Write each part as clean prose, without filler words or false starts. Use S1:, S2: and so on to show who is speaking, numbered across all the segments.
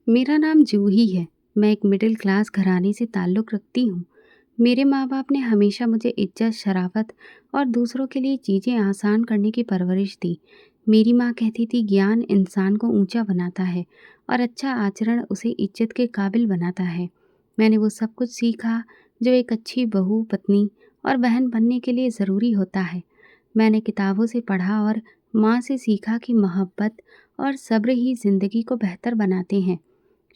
S1: मेरा नाम जूही है। मैं एक मिडिल क्लास घराने से ताल्लुक़ रखती हूँ। मेरे माँ-बाप ने हमेशा मुझे इज़्ज़त, शराफ़त और दूसरों के लिए चीज़ें आसान करने की परवरिश दी। मेरी माँ कहती थी ज्ञान इंसान को ऊँचा बनाता है और अच्छा आचरण उसे इज़्ज़त के काबिल बनाता है। मैंने वो सब कुछ सीखा जो एक अच्छी बहू, पत्नी और बहन बनने के लिए ज़रूरी होता है। मैंने किताबों से पढ़ा और माँ से सीखा कि मोहब्बत और सब्र ही ज़िंदगी को बेहतर बनाते हैं।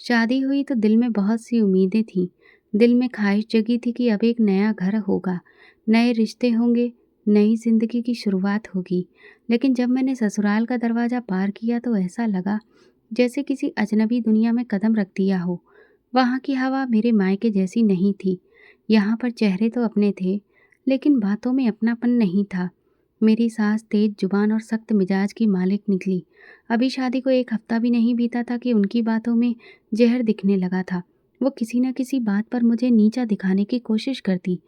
S1: शादी हुई तो दिल में बहुत सी उम्मीदें थीं। दिल में ख्वाहिश जगी थी कि अब एक नया घर होगा, नए रिश्ते होंगे, नई ज़िंदगी की शुरुआत होगी। लेकिन जब मैंने ससुराल का दरवाज़ा पार किया तो ऐसा लगा जैसे किसी अजनबी दुनिया में कदम रख दिया हो। वहाँ की हवा मेरे मायके जैसी नहीं थी। यहाँ पर चेहरे तो अपने थे, लेकिन बातों में अपनापन नहीं था। मेरी सास तेज जुबान और सख्त मिजाज की मालिक निकली। अभी शादी को एक हफ्ता भी नहीं बीता था कि उनकी बातों में ज़हर दिखने लगा था। वो किसी न किसी बात पर मुझे नीचा दिखाने की कोशिश करती,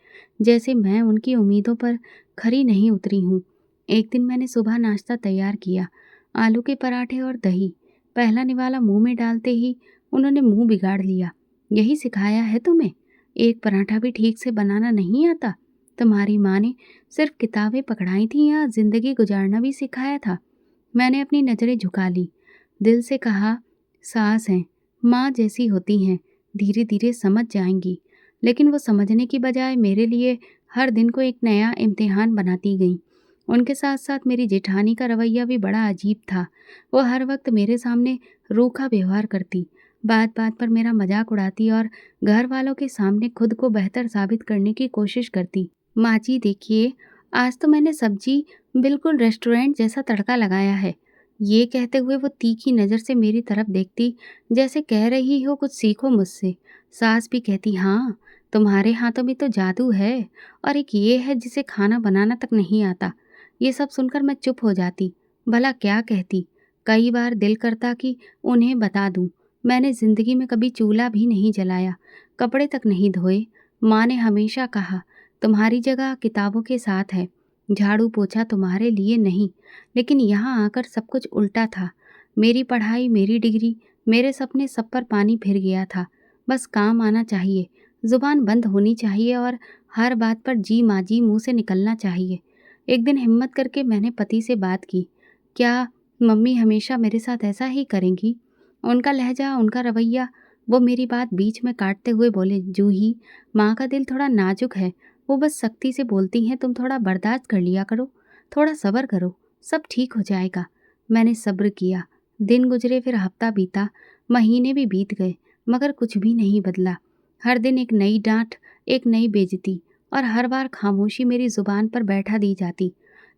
S1: जैसे मैं उनकी उम्मीदों पर खरी नहीं उतरी हूँ। एक दिन मैंने सुबह नाश्ता तैयार किया, आलू के पराठे और दही। पहला निवाला मुँह में डालते ही उन्होंने मुँह बिगाड़ लिया। यही सिखाया है तुम्हें? एक पराठा भी ठीक से बनाना नहीं आता? तुम्हारी माँ ने सिर्फ किताबें पकड़ाई थी या ज़िंदगी गुजारना भी सिखाया था? मैंने अपनी नज़रें झुका ली। दिल से कहा, सास हैं, माँ जैसी होती हैं, धीरे धीरे समझ जाएंगी। लेकिन वो समझने की बजाय मेरे लिए हर दिन को एक नया इम्तिहान बनाती गईं। उनके साथ साथ मेरी जेठानी का रवैया भी बड़ा अजीब था। वो हर वक्त मेरे सामने रूखा व्यवहार करती, बात बात पर मेरा मजाक उड़ाती और घर वालों के सामने खुद को बेहतर साबित करने की कोशिश करती। माँ जी देखिए, आज तो मैंने सब्जी बिल्कुल रेस्टोरेंट जैसा तड़का लगाया है। ये कहते हुए वो तीखी नज़र से मेरी तरफ देखती, जैसे कह रही हो कुछ सीखो मुझसे। सास भी कहती, हाँ, तुम्हारे हाथों में तो जादू है। और एक ये है जिसे खाना बनाना तक नहीं आता। ये सब सुनकर मैं चुप हो जाती। भला क्या कहती? कई बार दिल करता कि उन्हें बता दूं, मैंने ज़िंदगी में कभी चूल्हा भी नहीं जलाया, कपड़े तक नहीं धोए। माँ ने हमेशा कहा, तुम्हारी जगह किताबों के साथ है, झाड़ू पोछा तुम्हारे लिए नहीं। लेकिन यहाँ आकर सब कुछ उल्टा था। मेरी पढ़ाई, मेरी डिग्री, मेरे सपने सब पर पानी फिर गया था। बस काम आना चाहिए, ज़ुबान बंद होनी चाहिए और हर बात पर जी माँ जी मुँह से निकलना चाहिए। एक दिन हिम्मत करके मैंने पति से बात की, क्या मम्मी हमेशा मेरे साथ ऐसा ही करेंगी? उनका लहजा, उनका रवैया, वो मेरी बात बीच में काटते हुए बोले, जूही, माँ का दिल थोड़ा नाजुक है। वो बस सख्ती से बोलती हैं, तुम थोड़ा बर्दाश्त कर लिया करो, थोड़ा सब्र करो, सब ठीक हो जाएगा। मैंने सब्र किया। दिन गुजरे, फिर हफ्ता बीता, महीने भी बीत गए, मगर कुछ भी नहीं बदला। हर दिन एक नई डांट, एक नई बेइज्जती और हर बार खामोशी मेरी जुबान पर बैठा दी जाती।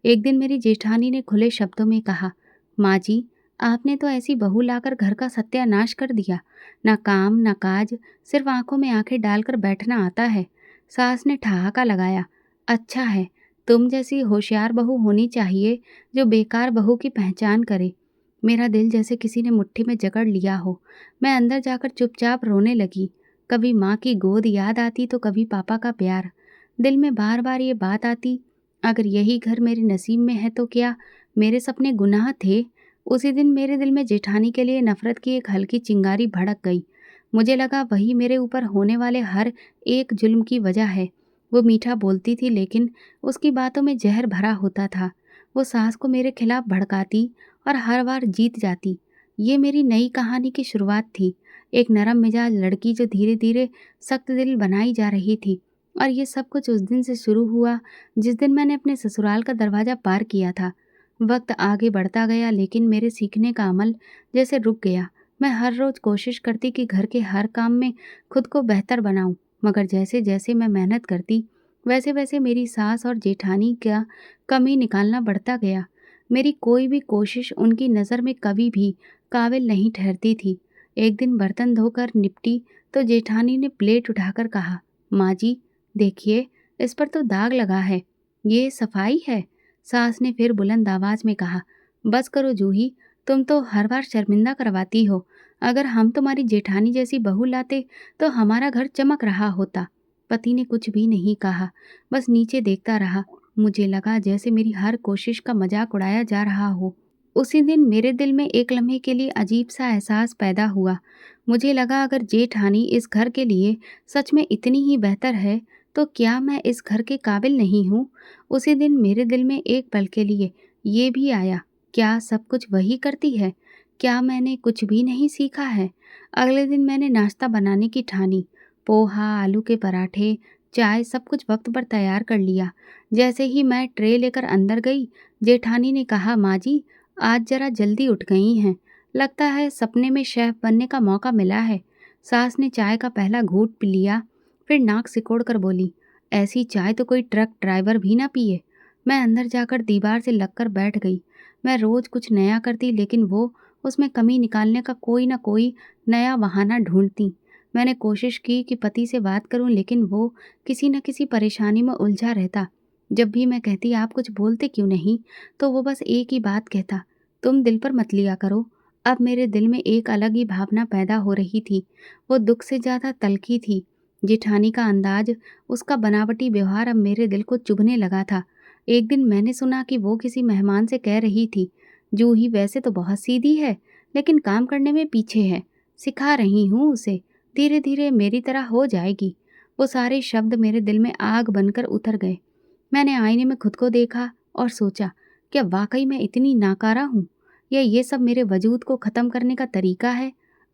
S1: एक दिन मेरी जेठानी ने खुले शब्दों में कहा, माँ जी, आपने तो ऐसी बहू लाकर घर का सत्यानाश कर दिया। ना काम ना काज, सिर्फ आंखों में आंखें डालकर बैठना आता है। सास ने ठहाका लगाया, अच्छा है, तुम जैसी होशियार बहू होनी चाहिए जो बेकार बहू की पहचान करे। मेरा दिल जैसे किसी ने मुट्ठी में जकड़ लिया हो। मैं अंदर जाकर चुपचाप रोने लगी। कभी माँ की गोद याद आती तो कभी पापा का प्यार। दिल में बार बार ये बात आती, अगर यही घर मेरे नसीब में है तो क्या मेरे सपने गुनाह थे? उसी दिन मेरे दिल में जेठानी के लिए नफरत की एक हल्की चिंगारी भड़क गई। मुझे लगा वही मेरे ऊपर होने वाले हर एक जुल्म की वजह है। वो मीठा बोलती थी, लेकिन उसकी बातों में जहर भरा होता था। वो सास को मेरे खिलाफ भड़काती और हर बार जीत जाती। ये मेरी नई कहानी की शुरुआत थी, एक नरम मिजाज लड़की जो धीरे धीरे सख्त दिल बनाई जा रही थी। और ये सब कुछ उस दिन से शुरू हुआ जिस दिन मैंने अपने ससुराल का दरवाज़ा पार किया था। वक्त आगे बढ़ता गया, लेकिन मेरे सीखने का अमल जैसे रुक गया। मैं हर रोज़ कोशिश करती कि घर के हर काम में खुद को बेहतर बनाऊं, मगर जैसे जैसे मैं मेहनत करती, वैसे वैसे मेरी सास और जेठानी का कमी निकालना बढ़ता गया। मेरी कोई भी कोशिश उनकी नज़र में कभी भी काबिल नहीं ठहरती थी। एक दिन बर्तन धोकर निपटी तो जेठानी ने प्लेट उठाकर कहा, माँ जी, देखिए, इस पर तो दाग लगा है, ये सफाई है? सास ने फिर बुलंद आवाज में कहा, बस करो जूही, तुम तो हर बार शर्मिंदा करवाती हो। अगर हम तुम्हारी जेठानी जैसी बहू लाते तो हमारा घर चमक रहा होता। पति ने कुछ भी नहीं कहा, बस नीचे देखता रहा। मुझे लगा जैसे मेरी हर कोशिश का मजाक उड़ाया जा रहा हो। उसी दिन मेरे दिल में एक लम्हे के लिए अजीब सा एहसास पैदा हुआ। मुझे लगा अगर जेठानी इस घर के लिए सच में इतनी ही बेहतर है, तो क्या मैं इस घर के काबिल नहीं हूँ? उसी दिन मेरे दिल में एक पल के लिए ये भी आया, क्या सब कुछ वही करती है? क्या मैंने कुछ भी नहीं सीखा है? अगले दिन मैंने नाश्ता बनाने की ठानी। पोहा, आलू के पराठे, चाय सब कुछ वक्त पर तैयार कर लिया। जैसे ही मैं ट्रे लेकर अंदर गई, जेठानी ने कहा, माँ जी, आज जरा जल्दी उठ गई हैं। लगता है सपने में शेफ बनने का मौका मिला है। सास ने चाय का पहला घूंट पी लिया, फिर नाक सिकोड़ कर बोली, ऐसी चाय तो कोई ट्रक ड्राइवर भी ना पिए। मैं अंदर जाकर दीवार से लगकर बैठ गई। मैं रोज कुछ नया करती, लेकिन वो उसमें कमी निकालने का कोई ना कोई नया बहाना ढूंढती। मैंने कोशिश की कि पति से बात करूं, लेकिन वो किसी न किसी परेशानी में उलझा रहता। जब भी मैं कहती, आप कुछ बोलते क्यों नहीं, तो वो बस एक ही बात कहता, तुम दिल पर मत लिया करो। अब मेरे दिल में एक अलग ही भावना पैदा हो रही थी। वो दुख से ज़्यादा तल्खी थी। जेठानी का अंदाज, उसका बनावटी व्यवहार अब मेरे दिल को चुभने लगा था। एक दिन मैंने सुना कि वो किसी मेहमान से कह रही थी, जूही वैसे तो बहुत सीधी है, लेकिन काम करने में पीछे है। सिखा रही हूँ उसे, धीरे धीरे मेरी तरह हो जाएगी। वो सारे शब्द मेरे दिल में आग बनकर उतर गए। मैंने आईने में खुद को देखा और सोचा, क्या वाकई मैं इतनी नाकारा हूँ, या ये सब मेरे वजूद को ख़त्म करने का तरीका है?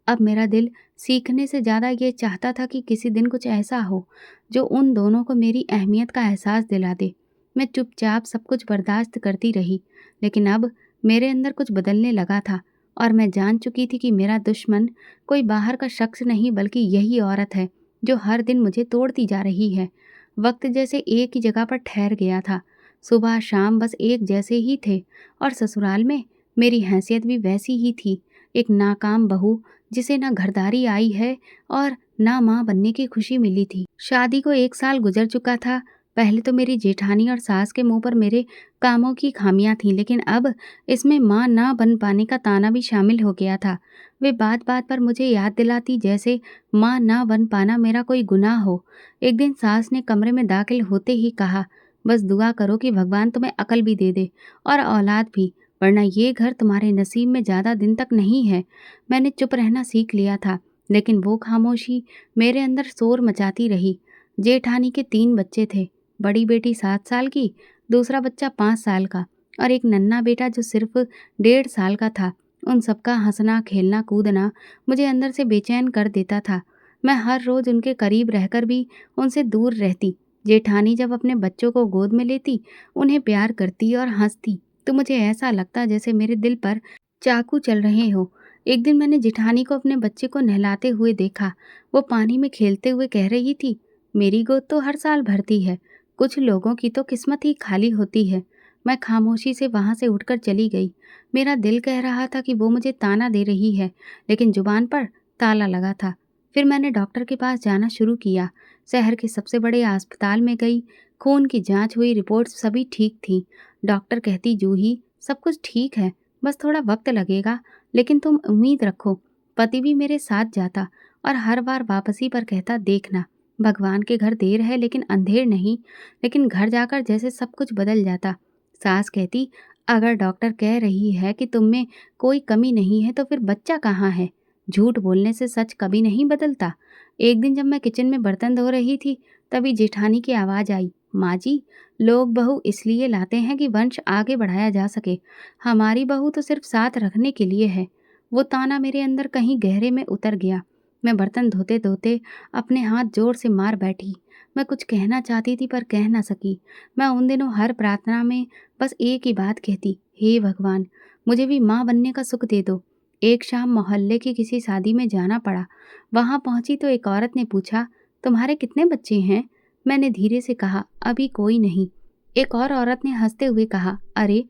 S1: अब मेरा दिल सीखने से ज़्यादा ये चाहता था कि किसी दिन कुछ ऐसा हो जो उन दोनों को मेरी अहमियत का एहसास दिला दे। मैं चुपचाप सब कुछ बर्दाश्त करती रही, लेकिन अब मेरे अंदर कुछ बदलने लगा था, और मैं जान चुकी थी कि मेरा दुश्मन कोई बाहर का शख्स नहीं, बल्कि यही औरत है जो हर दिन मुझे तोड़ती जा रही है। वक्त जैसे एक ही जगह पर ठहर गया था। सुबह शाम बस एक जैसे ही थे, और ससुराल में मेरी हैसियत भी वैसी ही थी, एक नाकाम बहू जिसे ना घरदारी आई है और ना माँ बनने की खुशी मिली थी। शादी को 1 साल गुजर चुका था। पहले तो मेरी जेठानी और सास के मुंह पर मेरे कामों की खामियां थीं, लेकिन अब इसमें माँ ना बन पाने का ताना भी शामिल हो गया था। वे बात बात पर मुझे याद दिलाती, जैसे माँ ना बन पाना मेरा कोई गुनाह हो। एक दिन सास ने कमरे में दाखिल होते ही कहा, बस दुआ करो कि भगवान तुम्हें अकल भी दे दे और औलाद भी, वरना ये घर तुम्हारे नसीब में ज़्यादा दिन तक नहीं है। मैंने चुप रहना सीख लिया था, लेकिन वो खामोशी मेरे अंदर शोर मचाती रही। जेठानी के 3 बच्चे थे। बड़ी बेटी 7 साल की, दूसरा बच्चा 5 साल का, और एक नन्हा बेटा जो सिर्फ 1.5 साल का था। उन सबका हंसना, खेलना, कूदना मुझे अंदर से बेचैन कर देता था। मैं हर रोज़ उनके करीब रहकर भी उनसे दूर रहती। जेठानी जब अपने बच्चों को गोद में लेती, उन्हें प्यार करती और हंसती, तो मुझे ऐसा लगता जैसे मेरे दिल पर चाकू चल रहे हो। एक दिन मैंने जेठानी को अपने बच्चे को नहलाते हुए देखा। वो पानी में खेलते हुए कह रही थी, मेरी गोद तो हर साल भरती है, कुछ लोगों की तो किस्मत ही खाली होती है। मैं खामोशी से वहां से उठकर चली गई। मेरा दिल कह रहा था कि वो मुझे ताना दे रही है, लेकिन जुबान पर ताला लगा था। फिर मैंने डॉक्टर के पास जाना शुरू किया। शहर के सबसे बड़े अस्पताल में गई। खून की जांच हुई, रिपोर्ट सभी ठीक थी। डॉक्टर कहती, जूही सब कुछ ठीक है, बस थोड़ा वक्त लगेगा, लेकिन तुम उम्मीद रखो। पति भी मेरे साथ जाता और हर बार वापसी पर कहता, देखना भगवान के घर देर है लेकिन अंधेर नहीं। लेकिन घर जाकर जैसे सब कुछ बदल जाता। सास कहती, अगर डॉक्टर कह रही है कि तुम में कोई कमी नहीं है, तो फिर बच्चा कहाँ है? झूठ बोलने से सच कभी नहीं बदलता। एक दिन जब मैं किचन में बर्तन धो रही थी, तभी जेठानी की आवाज़ आई, माँ जी, लोग बहू इसलिए लाते हैं कि वंश आगे बढ़ाया जा सके, हमारी बहू तो सिर्फ साथ रखने के लिए है। वो ताना मेरे अंदर कहीं गहरे में उतर गया। मैं बर्तन धोते धोते अपने हाथ जोर से मार बैठी। मैं कुछ कहना चाहती थी पर कह ना सकी। मैं उन दिनों हर प्रार्थना में बस एक ही बात कहती, हे भगवान, मुझे भी माँ बनने का सुख दे दो। एक शाम मोहल्ले की किसी शादी में जाना पड़ा। वहां पहुंची तो एक औरत ने पूछा, तुम्हारे कितने बच्चे हैं? मैंने धीरे से कहा, अभी कोई नहीं। एक और औरत ने हंसते हुए कहा, अरे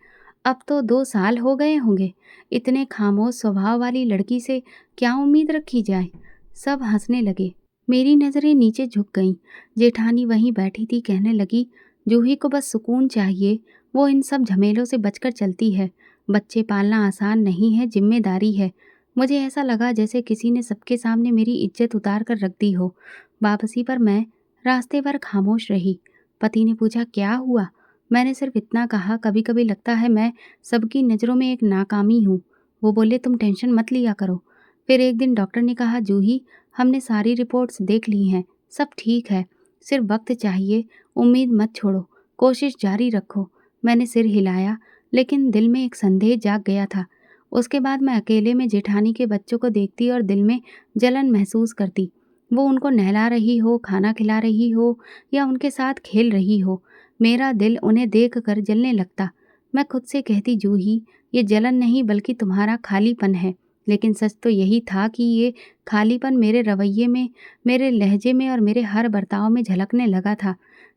S1: अब तो 2 साल हो गए होंगे। इतने खामोश स्वभाव वाली लड़की से क्या उम्मीद रखी जाए? सब हंसने लगे। मेरी नज़रें नीचे झुक गईं। जेठानी वहीं बैठी थी, कहने लगी, जूही को बस सुकून चाहिए, वो इन सब झमेलों से बचकर चलती है। बच्चे पालना आसान नहीं है, जिम्मेदारी है। मुझे ऐसा लगा जैसे किसी ने सबके सामने मेरी इज्जत उतार कर रख दी हो। वापसी पर मैं रास्ते पर खामोश रही। पति ने पूछा, क्या हुआ? मैंने सिर्फ इतना कहा, कभी कभी लगता है मैं सबकी नज़रों में एक नाकामी हूँ। वो बोले, तुम टेंशन मत लिया करो। फिर एक दिन डॉक्टर ने कहा, जूही, हमने सारी रिपोर्ट्स देख ली हैं, सब ठीक है, सिर्फ वक्त चाहिए, उम्मीद मत छोड़ो, कोशिश जारी रखो। मैंने सिर हिलाया, लेकिन दिल में एक संदेह जाग गया था। उसके बाद मैं अकेले में जेठानी के बच्चों को देखती और दिल में जलन महसूस करती। वो उनको नहला रही हो, खाना खिला रही हो या उनके साथ खेल रही हो, मेरा दिल उन्हें देख कर जलने लगता। मैं खुद से कहती, जूही, ये जलन नहीं बल्कि तुम्हारा खालीपन है। लेकिन सच तो यही था कि ये खालीपन मेरे रवैये में, मेरे लहजे में और मेरे हर बर्ताव में झलकने लगा था।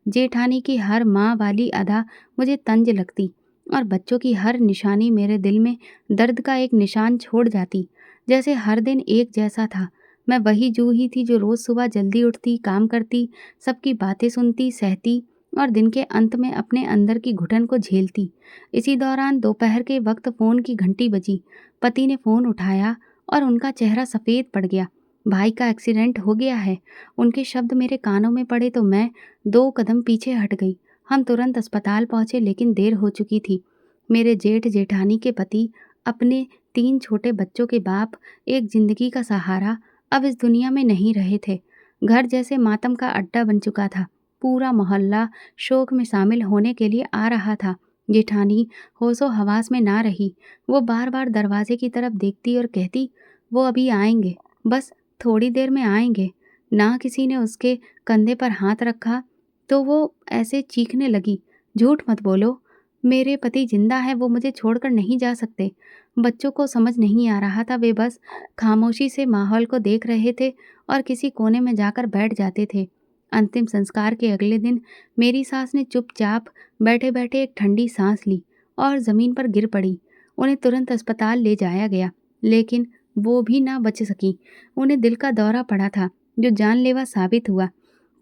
S1: जेठानी की हर माँ वाली अदा मुझे तंज लगती और बच्चों की हर निशानी मेरे दिल में दर्द का एक निशान छोड़ जाती। जैसे हर दिन एक जैसा था। मैं वही जूही थी जो रोज़ सुबह जल्दी उठती, काम करती, सबकी बातें सुनती, सहती और दिन के अंत में अपने अंदर की घुटन को झेलती। इसी दौरान दोपहर के वक्त फ़ोन की घंटी बजी। पति ने फ़ोन उठाया और उनका चेहरा सफ़ेद पड़ गया। भाई का एक्सीडेंट हो गया है। उनके शब्द मेरे कानों में पड़े तो मैं 2 कदम पीछे हट गई। हम तुरंत अस्पताल पहुँचे, लेकिन देर हो चुकी थी। मेरे जेठ जेठानी के पति, अपने 3 छोटे बच्चों के बाप, एक ज़िंदगी का सहारा, अब इस दुनिया में नहीं रहे थे। घर जैसे मातम का अड्डा बन चुका था। पूरा मोहल्ला शोक में शामिल होने के लिए आ रहा था। जेठानी होशो हवास में ना रही। वो बार-बार दरवाजे की तरफ देखती और कहती, वो अभी आएंगे, बस थोड़ी देर में आएंगे। ना किसी ने उसके कंधे पर हाथ रखा तो वो ऐसे चीखने लगी, झूठ मत बोलो, मेरे पति जिंदा है, वो मुझे छोड़कर नहीं जा सकते। बच्चों को समझ नहीं आ रहा था, वे बस खामोशी से माहौल को देख रहे थे और किसी कोने में जाकर बैठ जाते थे। अंतिम संस्कार के अगले दिन मेरी सास ने चुपचाप बैठे बैठे एक ठंडी सांस ली और ज़मीन पर गिर पड़ी। उन्हें तुरंत अस्पताल ले जाया गया, लेकिन वो भी ना बच सकी। उन्हें दिल का दौरा पड़ा था, जो जानलेवा साबित हुआ।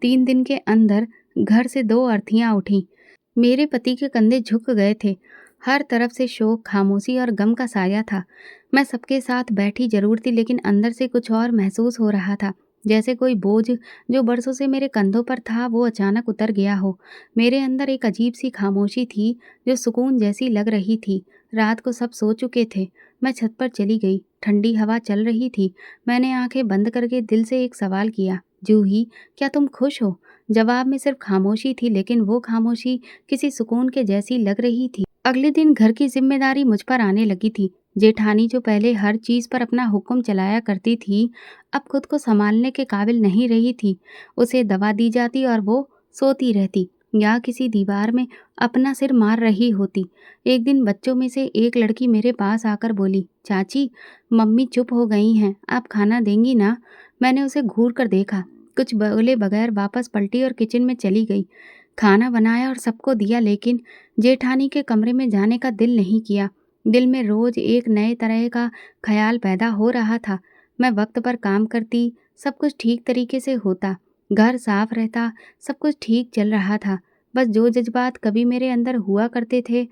S1: 3 दिन के अंदर घर से 2 अर्थियां उठीं। मेरे पति के कंधे झुक गए थे। हर तरफ से शोक, खामोशी और गम का साया था। मैं सबके साथ बैठी जरूर थी, लेकिन अंदर से कुछ और महसूस हो रहा था। जैसे कोई बोझ जो बरसों से मेरे कंधों पर था, वो अचानक उतर गया हो। मेरे अंदर एक अजीब सी खामोशी थी, जो सुकून जैसी लग रही थी। रात को सब सो चुके थे। मैं छत पर चली गई। ठंडी हवा चल रही थी। मैंने आंखें बंद करके दिल से एक सवाल किया, जूही, क्या तुम खुश हो? जवाब में सिर्फ खामोशी थी, लेकिन वो खामोशी किसी सुकून के जैसी लग रही थी। अगले दिन घर की जिम्मेदारी मुझ पर आने लगी थी। जेठानी जो पहले हर चीज पर अपना हुक्म चलाया करती थी, अब खुद को संभालने के काबिल नहीं रही थी। उसे दवा दी जाती और वो सोती रहती या किसी दीवार में अपना सिर मार रही होती। एक दिन बच्चों में से एक लड़की मेरे पास आकर बोली, चाची, मम्मी चुप हो गई हैं, आप खाना देंगी ना? मैंने उसे घूर कर देखा, कुछ बोले बगैर वापस पलटी और किचन में चली गई। खाना बनाया और सबको दिया, लेकिन जेठानी के कमरे में जाने का दिल नहीं किया। दिल में रोज एक नए तरह का ख्याल पैदा हो रहा था। मैं वक्त पर काम करती, सब कुछ ठीक तरीके से होता, घर साफ रहता, सब कुछ ठीक चल रहा था। बस जो जज्बात कभी मेरे अंदर हुआ करते थे,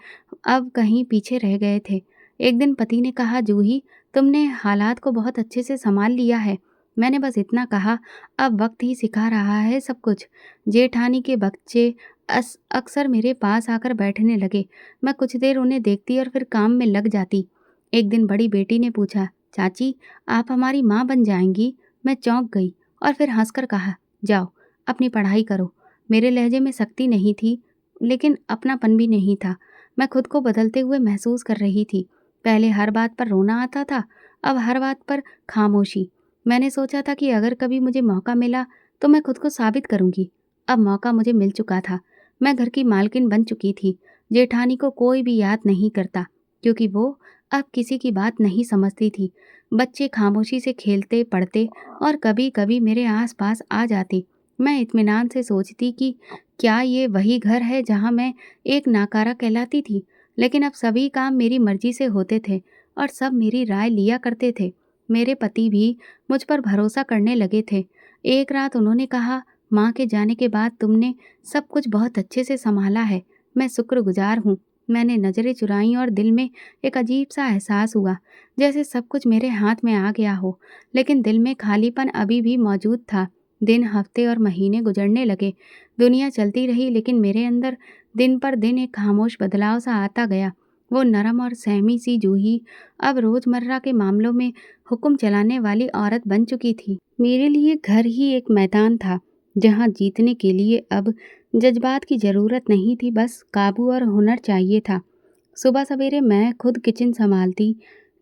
S1: अब कहीं पीछे रह गए थे। एक दिन पति ने कहा, जूही, तुमने हालात को बहुत अच्छे से संभाल लिया है। मैंने बस इतना कहा, अब वक्त ही सिखा रहा है सब कुछ। जेठानी के बच्चे अक्सर मेरे पास आकर बैठने लगे। मैं कुछ देर उन्हें देखती और फिर काम में लग जाती। एक दिन बड़ी बेटी ने पूछा, चाची, आप हमारी माँ बन जाएंगी? मैं चौंक गई और फिर हंसकर कहा, जाओ, अपनी पढ़ाई करो। मेरे लहजे में सख्ती नहीं थी, लेकिन अपनापन भी नहीं था। मैं खुद को बदलते हुए महसूस कर रही थी। पहले हर बात पर रोना आता था, अब हर बात पर खामोशी। मैंने सोचा था कि अगर कभी मुझे मौका मिला तो मैं खुद को साबित करूंगी। अब मौका मुझे मिल चुका था। मैं घर की मालकिन बन चुकी थी। जेठानी को कोई भी याद नहीं करता, क्योंकि वो अब किसी की बात नहीं समझती थी। बच्चे खामोशी से खेलते, पढ़ते और कभी-कभी मेरे आस-पास आ जाते। मैं इत्मीनान से सोचती कि क्या ये वही घर है जहाँ मैं एक नाकारा कहलाती थी। लेकिन अब सभी काम मेरी मर्जी से होते थे और सब मेरी राय लिया करते थे। मेरे पति भी मुझ पर भरोसा करने लगे थे। एक रात उन्होंने कहा, माँ के जाने के बाद तुमने सब कुछ बहुत अच्छे से संभाला है। मैं शुक्रगुजार हूँ। मैंने नज़रें चुराईं और दिल में एक अजीब सा एहसास हुआ, जैसे सब कुछ मेरे हाथ में आ गया हो। लेकिन दिल में खालीपन अभी भी मौजूद था। दिन, हफ्ते और महीने गुजरने लगे। दुनिया चलती रही, लेकिन मेरे अंदर दिन पर दिन एक खामोश बदलाव सा आता गया। वो नरम और सहमी सी जूही अब रोज़मर्रा के मामलों में हुक्म चलाने वाली औरत बन चुकी थी। मेरे लिए घर ही एक मैदान था, जहाँ जीतने के लिए अब जज्बात की ज़रूरत नहीं थी, बस काबू और हुनर चाहिए था। सुबह सवेरे मैं खुद किचन संभालती,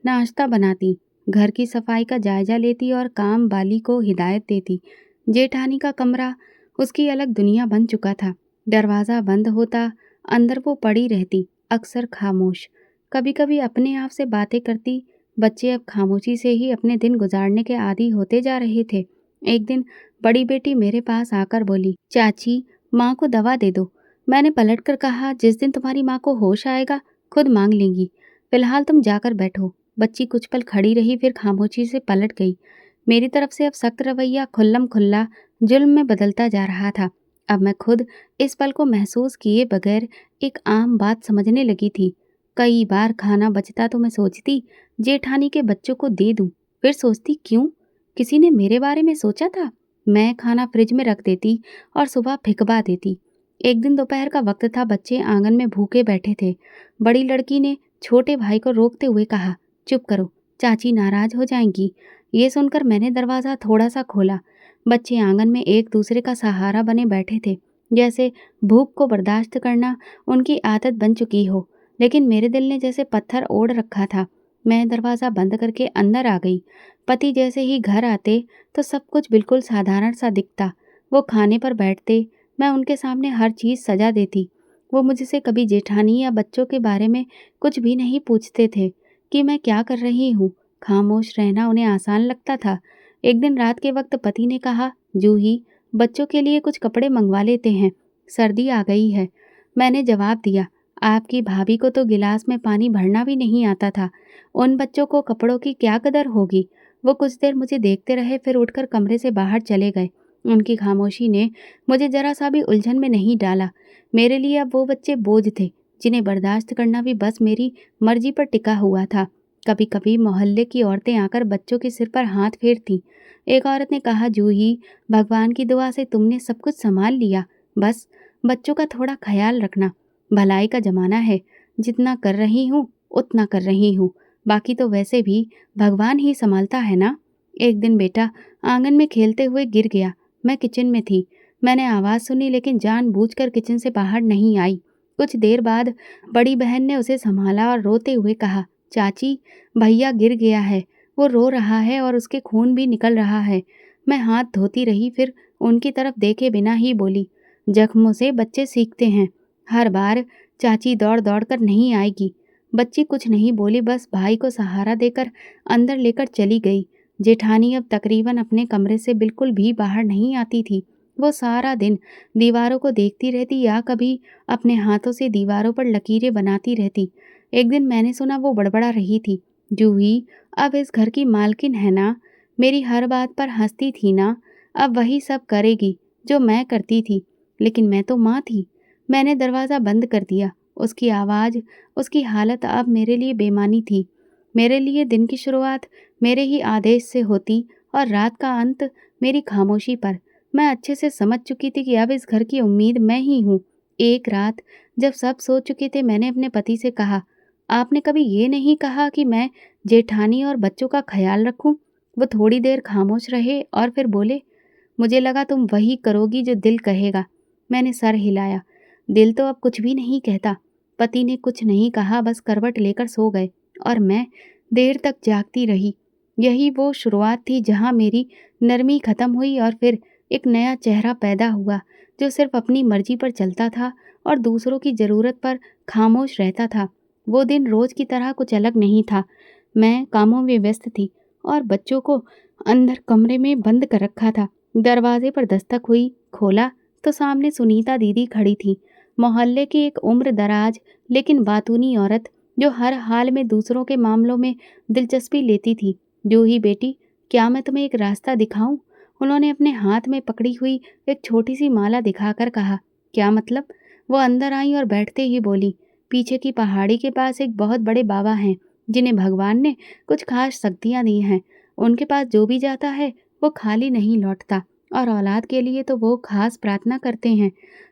S1: नाश्ता बनाती, घर की सफाई का जायजा लेती और काम वाली को हिदायत देती। जेठानी का कमरा उसकी अलग दुनिया बन चुका था। दरवाज़ा बंद होता, अंदर वो पड़ी रहती, अक्सर खामोश। कभी-कभी अपने आप से बातें करती। बच्चे अब खामोशी से ही अपने दिन गुजारने के आदी होते जा रहे थे। एक दिन बड़ी बेटी मेरे पास आकर बोली, चाची, माँ को दवा दे दो। मैंने पलटकर कहा, जिस दिन तुम्हारी माँ को होश आएगा, खुद मांग लेंगी। फिलहाल तुम जाकर बैठो। बच्ची कुछ पल खड़ी रही, फिर खामोशी से पलट गई। मेरी तरफ से अब सख्त रवैया खुल्लम खुल्ला जुल्म में बदलता जा रहा था। अब मैं खुद इस पल को महसूस किए बगैर एक आम बात समझने लगी थी। कई बार खाना बचता तो मैं सोचती, जेठानी के बच्चों को दे दूं। फिर सोचती, क्यों? किसी ने मेरे बारे में सोचा था? मैं खाना फ्रिज में रख देती और सुबह फिकवा देती। एक दिन दोपहर का वक्त था, बच्चे आंगन में भूखे बैठे थे। बड़ी लड़की ने छोटे भाई को रोकते हुए कहा, चुप करो, चाची नाराज हो जाएंगी। ये सुनकर मैंने दरवाज़ा थोड़ा सा खोला। बच्चे आंगन में एक दूसरे का सहारा बने बैठे थे, जैसे भूख को बर्दाश्त करना उनकी आदत बन चुकी हो। लेकिन मेरे दिल ने जैसे पत्थर ओढ़ रखा था। मैं दरवाज़ा बंद करके अंदर आ गई। पति जैसे ही घर आते तो सब कुछ बिल्कुल साधारण सा दिखता। वो खाने पर बैठते, मैं उनके सामने हर चीज़ सजा देती। वो मुझसे कभी जेठानी या बच्चों के बारे में कुछ भी नहीं पूछते थे कि मैं क्या कर रही हूँ। खामोश रहना उन्हें आसान लगता था। एक दिन रात के वक्त पति ने कहा, जूही, बच्चों के लिए कुछ कपड़े मंगवा लेते हैं, सर्दी आ गई है। मैंने जवाब दिया, आपकी भाभी को तो गिलास में पानी भरना भी नहीं आता था। उन बच्चों को कपड़ों की क्या कदर होगी। वो कुछ देर मुझे देखते रहे, फिर उठकर कमरे से बाहर चले गए। उनकी खामोशी ने मुझे जरा सा भी उलझन में नहीं डाला। मेरे लिए अब वो बच्चे बोझ थे, जिन्हें बर्दाश्त करना भी बस मेरी मर्जी पर टिका हुआ था। कभी कभी मोहल्ले की औरतें आकर बच्चों के सिर पर हाथ फेरती। एक औरत ने कहा, जूही, भगवान की दुआ से तुमने सब कुछ संभाल लिया। बस बच्चों का थोड़ा ख्याल रखना। भलाई का जमाना है, जितना कर रही हूँ उतना कर रही हूँ, बाकी तो वैसे भी भगवान ही संभालता है ना। एक दिन बेटा आंगन में खेलते हुए गिर गया। मैं किचन में थी। मैंने आवाज़ सुनी, लेकिन जानबूझकर किचन से बाहर नहीं आई। कुछ देर बाद बड़ी बहन ने उसे संभाला और रोते हुए कहा, चाची, भैया गिर गया है, वो रो रहा है और उसके खून भी निकल रहा है। मैं हाथ धोती रही, फिर उनकी तरफ देखे बिना ही बोली, जख्मों से बच्चे सीखते हैं। हर बार चाची दौड़ दौड़ कर नहीं आएगी। बच्ची कुछ नहीं बोली, बस भाई को सहारा देकर अंदर लेकर चली गई। जेठानी अब तकरीबन अपने कमरे से बिल्कुल भी बाहर नहीं आती थी। वो सारा दिन दीवारों को देखती रहती या कभी अपने हाथों से दीवारों पर लकीरें बनाती रहती। एक दिन मैंने सुना वो बड़बड़ा रही थी, जूही, अब इस घर की मालकिन है ना, मेरी हर बात पर हंसती थी ना, अब वही सब करेगी जो मैं करती थी। लेकिन मैं तो माँ थी। मैंने दरवाज़ा बंद कर दिया। उसकी आवाज़, उसकी हालत अब मेरे लिए बेमानी थी। मेरे लिए दिन की शुरुआत मेरे ही आदेश से होती और रात का अंत मेरी खामोशी पर। मैं अच्छे से समझ चुकी थी कि अब इस घर की उम्मीद मैं ही हूँ। एक रात जब सब सो चुके थे, मैंने अपने पति से कहा, आपने कभी ये नहीं कहा कि मैं जेठानी और बच्चों का ख्याल रखूं? वो थोड़ी देर खामोश रहे और फिर बोले, मुझे लगा तुम वही करोगी जो दिल कहेगा। मैंने सर हिलाया। दिल तो अब कुछ भी नहीं कहता। पति ने कुछ नहीं कहा, बस करवट लेकर सो गए और मैं देर तक जागती रही। यही वो शुरुआत थी जहाँ मेरी नरमी खत्म हुई और फिर एक नया चेहरा पैदा हुआ, जो सिर्फ अपनी मर्जी पर चलता था और दूसरों की ज़रूरत पर खामोश रहता था। वो दिन रोज़ की तरह कुछ अलग नहीं था। मैं कामों में व्यस्त थी और बच्चों को अंदर कमरे में बंद कर रखा था। दरवाजे पर दस्तक हुई। खोला तो सामने सुनीता दीदी खड़ी थी। मोहल्ले की एक उम्र दराज लेकिन बातूनी औरत, जो हर हाल में दूसरों के मामलों में दिलचस्पी लेती थी। जूही बेटी, क्या मैं तुम्हें एक रास्ता दिखाऊं? उन्होंने अपने हाथ में पकड़ी हुई एक छोटी सी माला दिखाकर कहा। क्या मतलब? वो अंदर आई और बैठते ही बोली, पीछे की पहाड़ी के पास एक बहुत बड़े बाबा हैं, जिन्हें भगवान ने कुछ खास शक्तियाँ दी हैं। उनके पास जो भी जाता है वो खाली नहीं लौटता, और औलाद के लिए तो वो खास प्रार्थना करते हैं।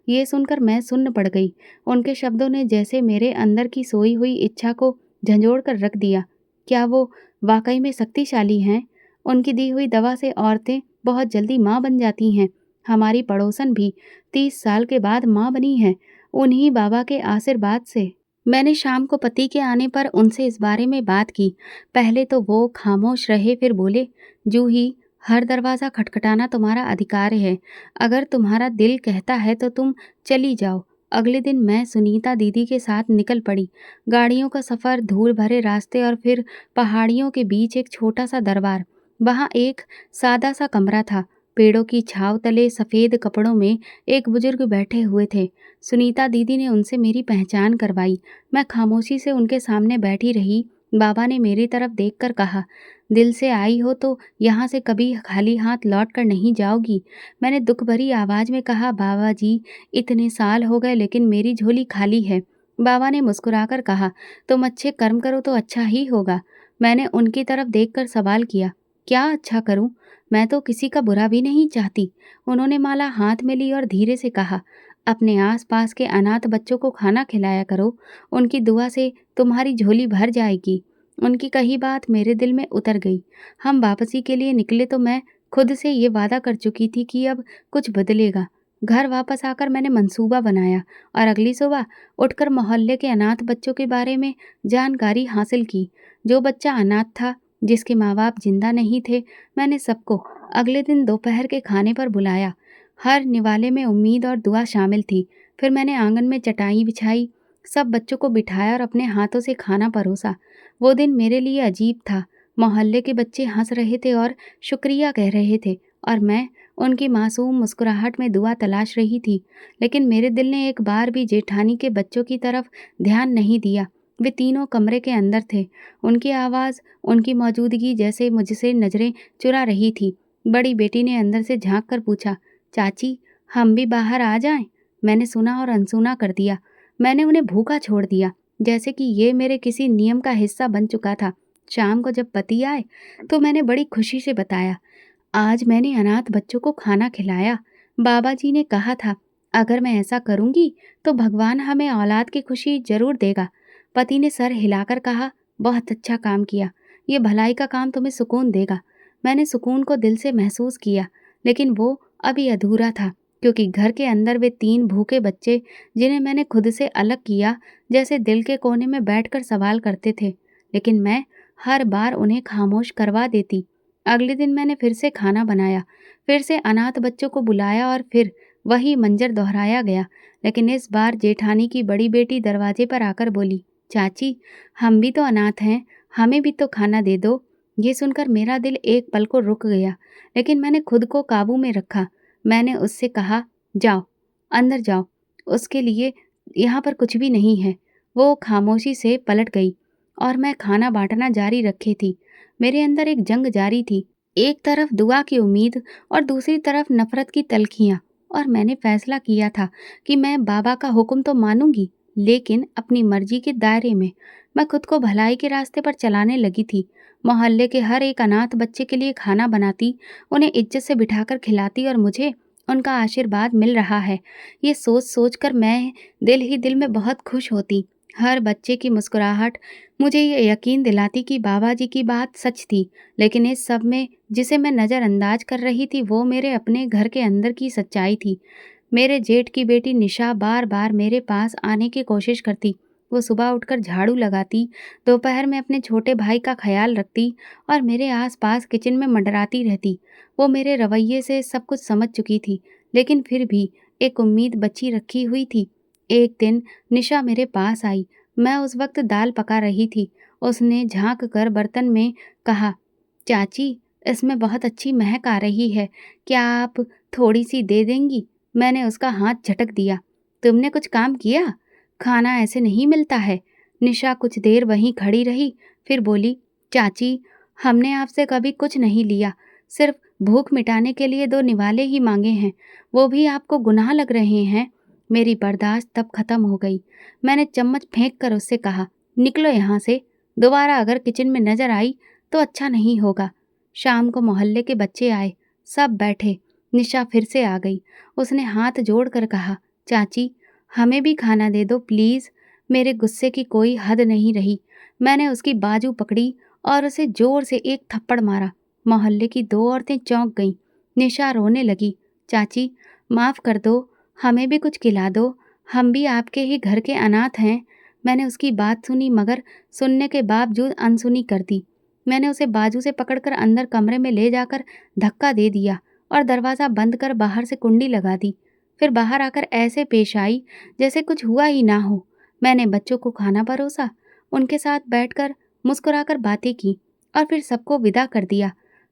S1: ये सुनकर मैं सुन्न पड़ गई। उनके शब्दों ने जैसे मेरे अंदर की सोई हुई इच्छा को झंझोड़ कर रख दिया। क्या वो वाक़ई में शक्तिशाली हैं। उनकी दी हुई दवा से औरतें बहुत जल्दी माँ बन जाती हैं। हमारी पड़ोसन भी 30 साल के बाद माँ बनी है, उन्हीं बाबा के आशीर्वाद से। मैंने शाम को पति के आने पर उनसे इस बारे में बात की। पहले तो वो खामोश रहे, फिर बोले, जूही, हर दरवाज़ा खटखटाना तुम्हारा अधिकार है। अगर तुम्हारा दिल कहता है तो तुम चली जाओ। अगले दिन मैं सुनीता दीदी के साथ निकल पड़ी। गाड़ियों का सफ़र, धूल भरे रास्ते और फिर पहाड़ियों के बीच एक छोटा सा दरबार। वहाँ एक सादा सा कमरा था। पेड़ों की छाँव तले सफ़ेद कपड़ों में एक बुजुर्ग बैठे हुए थे। सुनीता दीदी ने उनसे मेरी पहचान करवाई। मैं खामोशी से उनके सामने बैठी रही। बाबा ने मेरी तरफ देखकर कहा, दिल से आई हो तो यहाँ से कभी खाली हाथ लौट कर नहीं जाओगी। मैंने दुख भरी आवाज़ में कहा, बाबा जी, इतने साल हो गए लेकिन मेरी झोली खाली है। बाबा ने मुस्कुराकर कहा, तुम अच्छे कर्म करो तो अच्छा ही होगा। मैंने उनकी तरफ देखकर सवाल किया, क्या अच्छा करूं? मैं तो किसी का बुरा भी नहीं चाहती। उन्होंने माला हाथ में ली और धीरे से कहा, अपने आस-पास के अनाथ बच्चों को खाना खिलाया करो। उनकी दुआ से तुम्हारी झोली भर जाएगी। उनकी कही बात मेरे दिल में उतर गई। हम वापसी के लिए निकले तो मैं खुद से ये वादा कर चुकी थी कि अब कुछ बदलेगा। घर वापस आकर मैंने मंसूबा बनाया और अगली सुबह उठकर मोहल्ले के अनाथ बच्चों के बारे में जानकारी हासिल की। जो बच्चा अनाथ था, जिसके माँ-बाप जिंदा नहीं थे, मैंने सबको अगले दिन दोपहर के खाने पर बुलाया। हर निवाले में उम्मीद और दुआ शामिल थी। फिर मैंने आंगन में चटाई बिछाई, सब बच्चों को बिठाया और अपने हाथों से खाना परोसा। वो दिन मेरे लिए अजीब था। मोहल्ले के बच्चे हंस रहे थे और शुक्रिया कह रहे थे और मैं उनकी मासूम मुस्कुराहट में दुआ तलाश रही थी। लेकिन मेरे दिल ने एक बार भी जेठानी के बच्चों की तरफ ध्यान नहीं दिया। वे तीनों कमरे के अंदर थे। उनकी आवाज़, उनकी मौजूदगी जैसे मुझसे नज़रें चुरा रही थी। बड़ी बेटी ने अंदर से झाँक कर पूछा, चाची, हम भी बाहर आ जाएं? मैंने सुना और अनसुना कर दिया। मैंने उन्हें भूखा छोड़ दिया, जैसे कि ये मेरे किसी नियम का हिस्सा बन चुका था। शाम को जब पति आए तो मैंने बड़ी खुशी से बताया, आज मैंने अनाथ बच्चों को खाना खिलाया। बाबा जी ने कहा था, अगर मैं ऐसा करूंगी तो भगवान हमें औलाद की खुशी जरूर देगा। पति ने सर हिलाकर कहा, बहुत अच्छा काम किया। ये भलाई का काम तुम्हें सुकून देगा। मैंने सुकून को दिल से महसूस किया, लेकिन वो अभी अधूरा था, क्योंकि घर के अंदर वे 3 भूखे बच्चे, जिन्हें मैंने खुद से अलग किया, जैसे दिल के कोने में बैठकर सवाल करते थे, लेकिन मैं हर बार उन्हें खामोश करवा देती। अगले दिन मैंने फिर से खाना बनाया, फिर से अनाथ बच्चों को बुलाया और फिर वही मंजर दोहराया गया। लेकिन इस बार जेठानी की बड़ी बेटी दरवाजे पर आकर बोली, चाची, हम भी तो अनाथ हैं, हमें भी तो खाना दे दो। ये सुनकर मेरा दिल एक पल को रुक गया, लेकिन मैंने खुद को काबू में रखा। मैंने उससे कहा, जाओ, अंदर जाओ, उसके लिए यहाँ पर कुछ भी नहीं है। वो खामोशी से पलट गई और मैं खाना बांटना जारी रखे थी। मेरे अंदर एक जंग जारी थी, एक तरफ दुआ की उम्मीद और दूसरी तरफ नफरत की तलखियाँ। और मैंने फैसला किया था कि मैं बाबा का हुक्म तो मानूंगी, लेकिन अपनी मर्जी के दायरे में। मैं खुद को भलाई के रास्ते पर चलाने लगी थी। मोहल्ले के हर एक अनाथ बच्चे के लिए खाना बनाती, उन्हें इज्जत से बिठाकर खिलाती और मुझे उनका आशीर्वाद मिल रहा है, ये सोच सोच कर मैं दिल ही दिल में बहुत खुश होती। हर बच्चे की मुस्कुराहट मुझे ये यकीन दिलाती कि बाबा जी की बात सच थी। लेकिन इस सब में जिसे मैं नज़रअंदाज कर रही थी, वो मेरे अपने घर के अंदर की सच्चाई थी। मेरे जेठ की बेटी निशा बार बार मेरे पास आने की कोशिश करती। वो सुबह उठकर झाड़ू लगाती, दोपहर में अपने छोटे भाई का ख्याल रखती और मेरे आसपास किचन में मंडराती रहती। वो मेरे रवैये से सब कुछ समझ चुकी थी, लेकिन फिर भी एक उम्मीद बची रखी हुई थी। एक दिन निशा मेरे पास आई। मैं उस वक्त दाल पका रही थी। उसने झाँक कर बर्तन में कहा, चाची, इसमें बहुत अच्छी महक आ रही है, क्या आप थोड़ी सी दे देंगी? मैंने उसका हाथ झटक दिया। तुमने कुछ काम किया? खाना ऐसे नहीं मिलता है। निशा कुछ देर वहीं खड़ी रही, फिर बोली, चाची, हमने आपसे कभी कुछ नहीं लिया, सिर्फ भूख मिटाने के लिए 2 निवाले ही मांगे हैं, वो भी आपको गुनाह लग रहे हैं। मेरी बर्दाश्त तब खत्म हो गई। मैंने चम्मच फेंक कर उससे कहा, निकलो यहाँ से, दोबारा अगर किचन में नजर आई तो अच्छा नहीं होगा। शाम को मोहल्ले के बच्चे आए, सब बैठे। निशा फिर से आ गई। उसने हाथ जोड़कर कहा, चाची, हमें भी खाना दे दो प्लीज़। मेरे गुस्से की कोई हद नहीं रही। मैंने उसकी बाजू पकड़ी और उसे जोर से एक थप्पड़ मारा। मोहल्ले की 2 औरतें चौंक गईं। निशा रोने लगी। चाची, माफ़ कर दो, हमें भी कुछ खिला दो, हम भी आपके ही घर के अनाथ हैं। मैंने उसकी बात सुनी मगर सुनने के बावजूद अनसुनी कर दी। मैंने उसे बाजू से पकड़कर अंदर कमरे में ले जाकर धक्का दे दिया और दरवाज़ा बंद कर बाहर से कुंडी लगा दी। फिर बाहर आकर ऐसे पेश आई जैसे कुछ हुआ ही ना हो। मैंने बच्चों को खाना परोसा, उनके साथ बैठकर मुस्कुराकर बातें की और फिर सबको विदा कर दिया।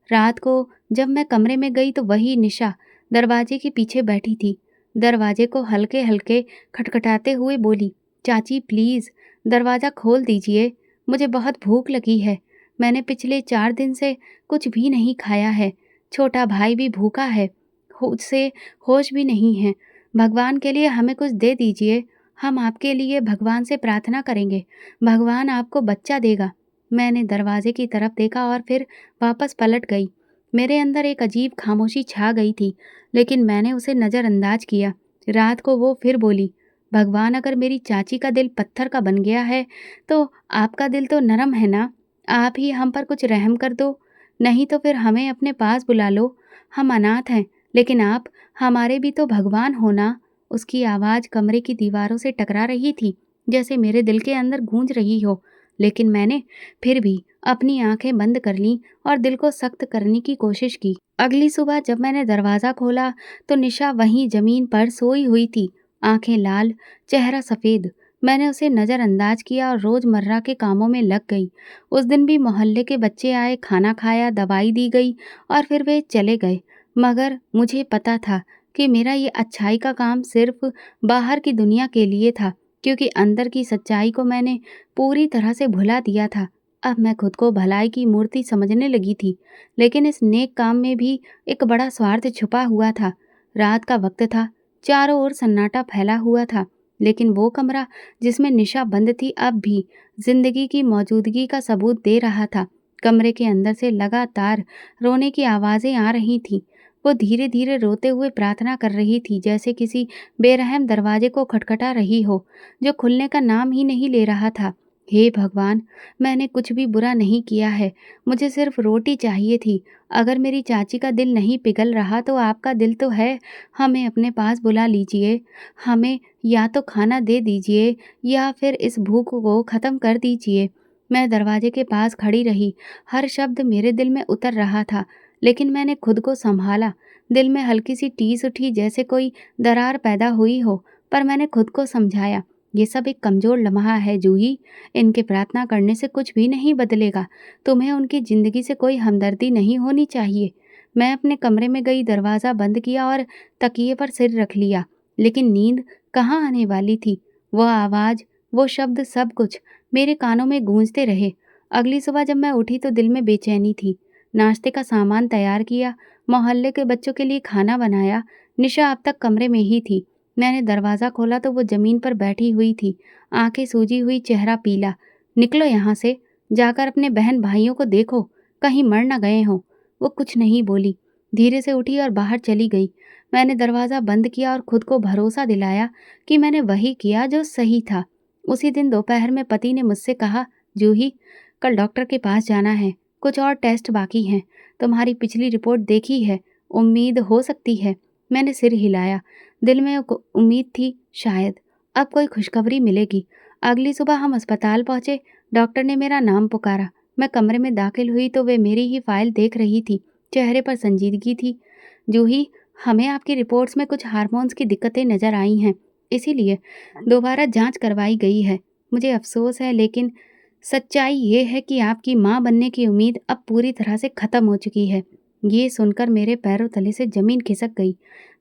S1: रात को जब मैं कमरे में गई तो वही निशा दरवाजे के पीछे बैठी थी। दरवाजे को हल्के-हल्के खटखटाते हुए बोली, चाची प्लीज़ दरवाज़ा खोल दीजिए, मुझे बहुत भूख लगी है। मैंने पिछले 4 दिन से कुछ भी नहीं खाया है। छोटा भाई भी भूखा है, उसे होश भी नहीं है। भगवान के लिए हमें कुछ दे दीजिए, हम आपके लिए भगवान से प्रार्थना करेंगे, भगवान आपको बच्चा देगा। मैंने दरवाजे की तरफ देखा और फिर वापस पलट गई। मेरे अंदर एक अजीब खामोशी छा गई थी, लेकिन मैंने उसे नज़रअंदाज किया। रात को वो फिर बोली, भगवान अगर मेरी चाची का दिल पत्थर का बन गया है, तो आपका दिल तो नरम है ना? आप ही हम पर कुछ रहम कर दो, नहीं तो फिर हमें अपने पास बुला लो। हम अनाथ हैं, लेकिन आप हमारे भी तो भगवान हो ना। उसकी आवाज़ कमरे की दीवारों से टकरा रही थी, जैसे मेरे दिल के अंदर गूंज रही हो। लेकिन मैंने फिर भी अपनी आंखें बंद कर लीं और दिल को सख्त करने की कोशिश की। अगली सुबह जब मैंने दरवाज़ा खोला तो निशा वहीं ज़मीन पर सोई हुई थी, आंखें लाल, चेहरा सफ़ेद। मैंने उसे नज़रअंदाज किया और रोज़मर्रा के कामों में लग गई। उस दिन भी मोहल्ले के बच्चे आए, खाना खाया, दवाई दी गई और फिर वे चले गए। मगर मुझे पता था कि मेरा ये अच्छाई का काम सिर्फ़ बाहर की दुनिया के लिए था, क्योंकि अंदर की सच्चाई को मैंने पूरी तरह से भुला दिया था। अब मैं खुद को भलाई की मूर्ति समझने लगी थी, लेकिन इस नेक काम में भी एक बड़ा स्वार्थ छुपा हुआ था। रात का वक्त था, चारों ओर सन्नाटा फैला हुआ था, लेकिन वो कमरा जिसमें निशा बंद थी अब भी जिंदगी की मौजूदगी का सबूत दे रहा था। कमरे के अंदर से लगातार रोने की आवाज़ें आ रही थीं। वो धीरे-धीरे रोते हुए प्रार्थना कर रही थी, जैसे किसी बेरहम दरवाजे को खटखटा रही हो, जो खुलने का नाम ही नहीं ले रहा था। हे भगवान! मैंने कुछ भी बुरा नहीं किया है, मुझे सिर्फ़ रोटी चाहिए थी। अगर मेरी चाची का दिल नहीं पिघल रहा तो आपका दिल तो है, हमें अपने पास बुला लीजिए। हमें या तो खाना दे दीजिए या फिर इस भूख को ख़त्म कर दीजिए। मैं दरवाजे के पास खड़ी रही, हर शब्द मेरे दिल में उतर रहा था, लेकिन मैंने खुद को सँभाला। दिल में हल्की-सी टीस उठी जैसे कोई दरार पैदा हुई हो, पर मैंने खुद को समझाया, ये सब एक कमज़ोर लम्हा है जूही, इनके प्रार्थना करने से कुछ भी नहीं बदलेगा। तुम्हें उनकी ज़िंदगी से कोई हमदर्दी नहीं होनी चाहिए। मैं अपने कमरे में गई, दरवाज़ा बंद किया और तकिए पर सिर रख लिया, लेकिन नींद कहाँ आने वाली थी। वह आवाज़, वो शब्द, सब कुछ मेरे कानों में गूंजते रहे। अगली सुबह जब मैं उठी तो दिल में बेचैनी थी। नाश्ते का सामान तैयार किया, मोहल्ले के बच्चों के लिए खाना बनाया। निशा अब तक कमरे में ही थी। मैंने दरवाज़ा खोला तो वो ज़मीन पर बैठी हुई थी, आंखें सूजी हुई, चेहरा पीला। निकलो यहाँ से, जाकर अपने बहन भाइयों को देखो, कहीं मर न गए हों। वो कुछ नहीं बोली, धीरे से उठी और बाहर चली गई। मैंने दरवाज़ा बंद किया और खुद को भरोसा दिलाया कि मैंने वही किया जो सही था। उसी दिन दोपहर में पति ने मुझसे कहा, जूही, कल डॉक्टर के पास जाना है, कुछ और टेस्ट बाकी हैं। तुम्हारी पिछली रिपोर्ट देखी है, उम्मीद हो सकती है। मैंने सिर हिलाया। दिल में उम्मीद थी, शायद अब कोई खुशखबरी मिलेगी। अगली सुबह हम अस्पताल पहुंचे। डॉक्टर ने मेरा नाम पुकारा। मैं कमरे में दाखिल हुई तो वे मेरी ही फाइल देख रही थी। चेहरे पर संजीदगी थी। जूही, हमें आपकी रिपोर्ट्स में कुछ हार्मोन्स की दिक्कतें नज़र आई हैं, इसीलिए दोबारा जांच करवाई गई है। मुझे अफसोस है, लेकिन सच्चाई ये है कि आपकी माँ बनने की उम्मीद अब पूरी तरह से ख़त्म हो चुकी है। ये सुनकर मेरे पैरों तले से ज़मीन खिसक गई।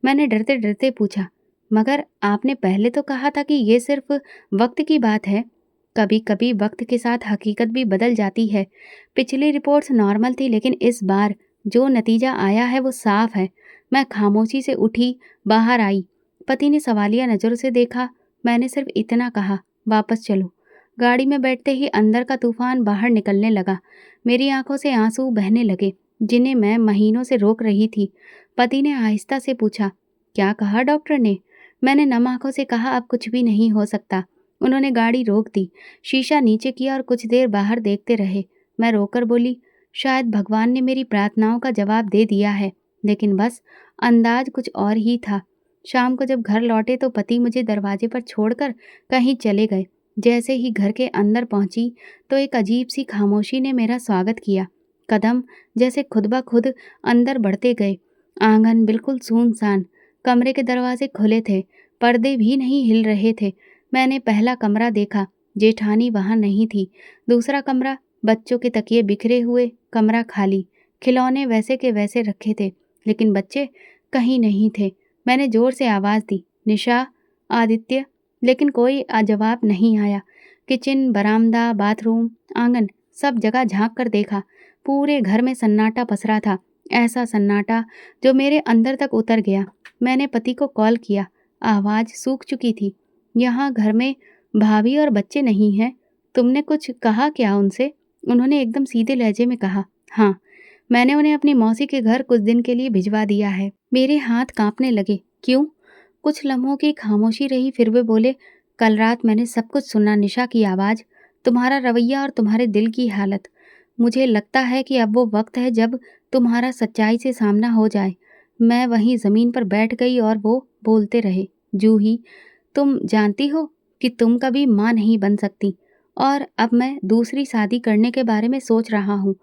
S1: मैंने डरते-डरते पूछा, मगर आपने पहले तो कहा था कि ये सिर्फ़ वक्त की बात है। कभी-कभी वक्त के साथ हकीकत भी बदल जाती है। पिछली रिपोर्ट्स नॉर्मल थी, लेकिन इस बार जो नतीजा आया है वो साफ है। मैं खामोशी से उठी, बाहर आई। पति ने सवालिया नज़रों से देखा। मैंने सिर्फ इतना कहा, वापस चलो। गाड़ी में बैठते ही अंदर का तूफान बाहर निकलने लगा। मेरी आंखों से आंसू बहने लगे, जिन्हें मैं महीनों से रोक रही थी। पति ने आहिस्ता से पूछा, क्या कहा डॉक्टर ने? मैंने नम आंखों से कहा, अब कुछ भी नहीं हो सकता। उन्होंने गाड़ी रोक दी, शीशा नीचे किया और कुछ देर बाहर देखते रहे। मैं रोकर बोली, शायद भगवान ने मेरी प्रार्थनाओं का जवाब दे दिया है, लेकिन बस अंदाज कुछ और ही था। शाम को जब घर लौटे तो पति मुझे दरवाजे पर छोड़कर कहीं चले गए। जैसे ही घर के अंदर पहुंची तो एक अजीब सी खामोशी ने मेरा स्वागत किया। कदम जैसे खुद ब खुद अंदर बढ़ते गए। आंगन बिल्कुल सुनसान, कमरे के दरवाजे खुले थे, पर्दे भी नहीं हिल रहे थे। मैंने पहला कमरा देखा, जेठानी वहां नहीं थी। दूसरा कमरा, बच्चों के तकिए बिखरे हुए, कमरा खाली, खिलौने वैसे के वैसे रखे थे, लेकिन बच्चे कहीं नहीं थे। मैंने जोर से आवाज़ दी, निशा, आदित्य, लेकिन कोई जवाब नहीं आया। किचन, बरामदा, बाथरूम, आंगन, सब जगह झांक कर देखा। पूरे घर में सन्नाटा पसरा था, ऐसा सन्नाटा जो मेरे अंदर तक उतर गया। मैंने पति को कॉल किया, आवाज़ सूख चुकी थी। यहाँ घर में भाभी और बच्चे नहीं हैं, तुमने कुछ कहा क्या उनसे? उन्होंने एकदम सीधे लहजे में कहा, हाँ, मैंने उन्हें अपनी मौसी के घर कुछ दिन के लिए भिजवा दिया है। मेरे हाथ कांपने लगे। क्यों? कुछ लम्हों की खामोशी रही, फिर वे बोले, कल रात मैंने सब कुछ सुना, निशा की आवाज़, तुम्हारा रवैया और तुम्हारे दिल की हालत। मुझे लगता है कि अब वो वक्त है जब तुम्हारा सच्चाई से सामना हो जाए। मैं वहीं ज़मीन पर बैठ गई और वो बोलते रहे, जूही, तुम जानती हो कि तुम कभी माँ नहीं बन सकती, और अब मैं दूसरी शादी करने के बारे में सोच रहा हूँ।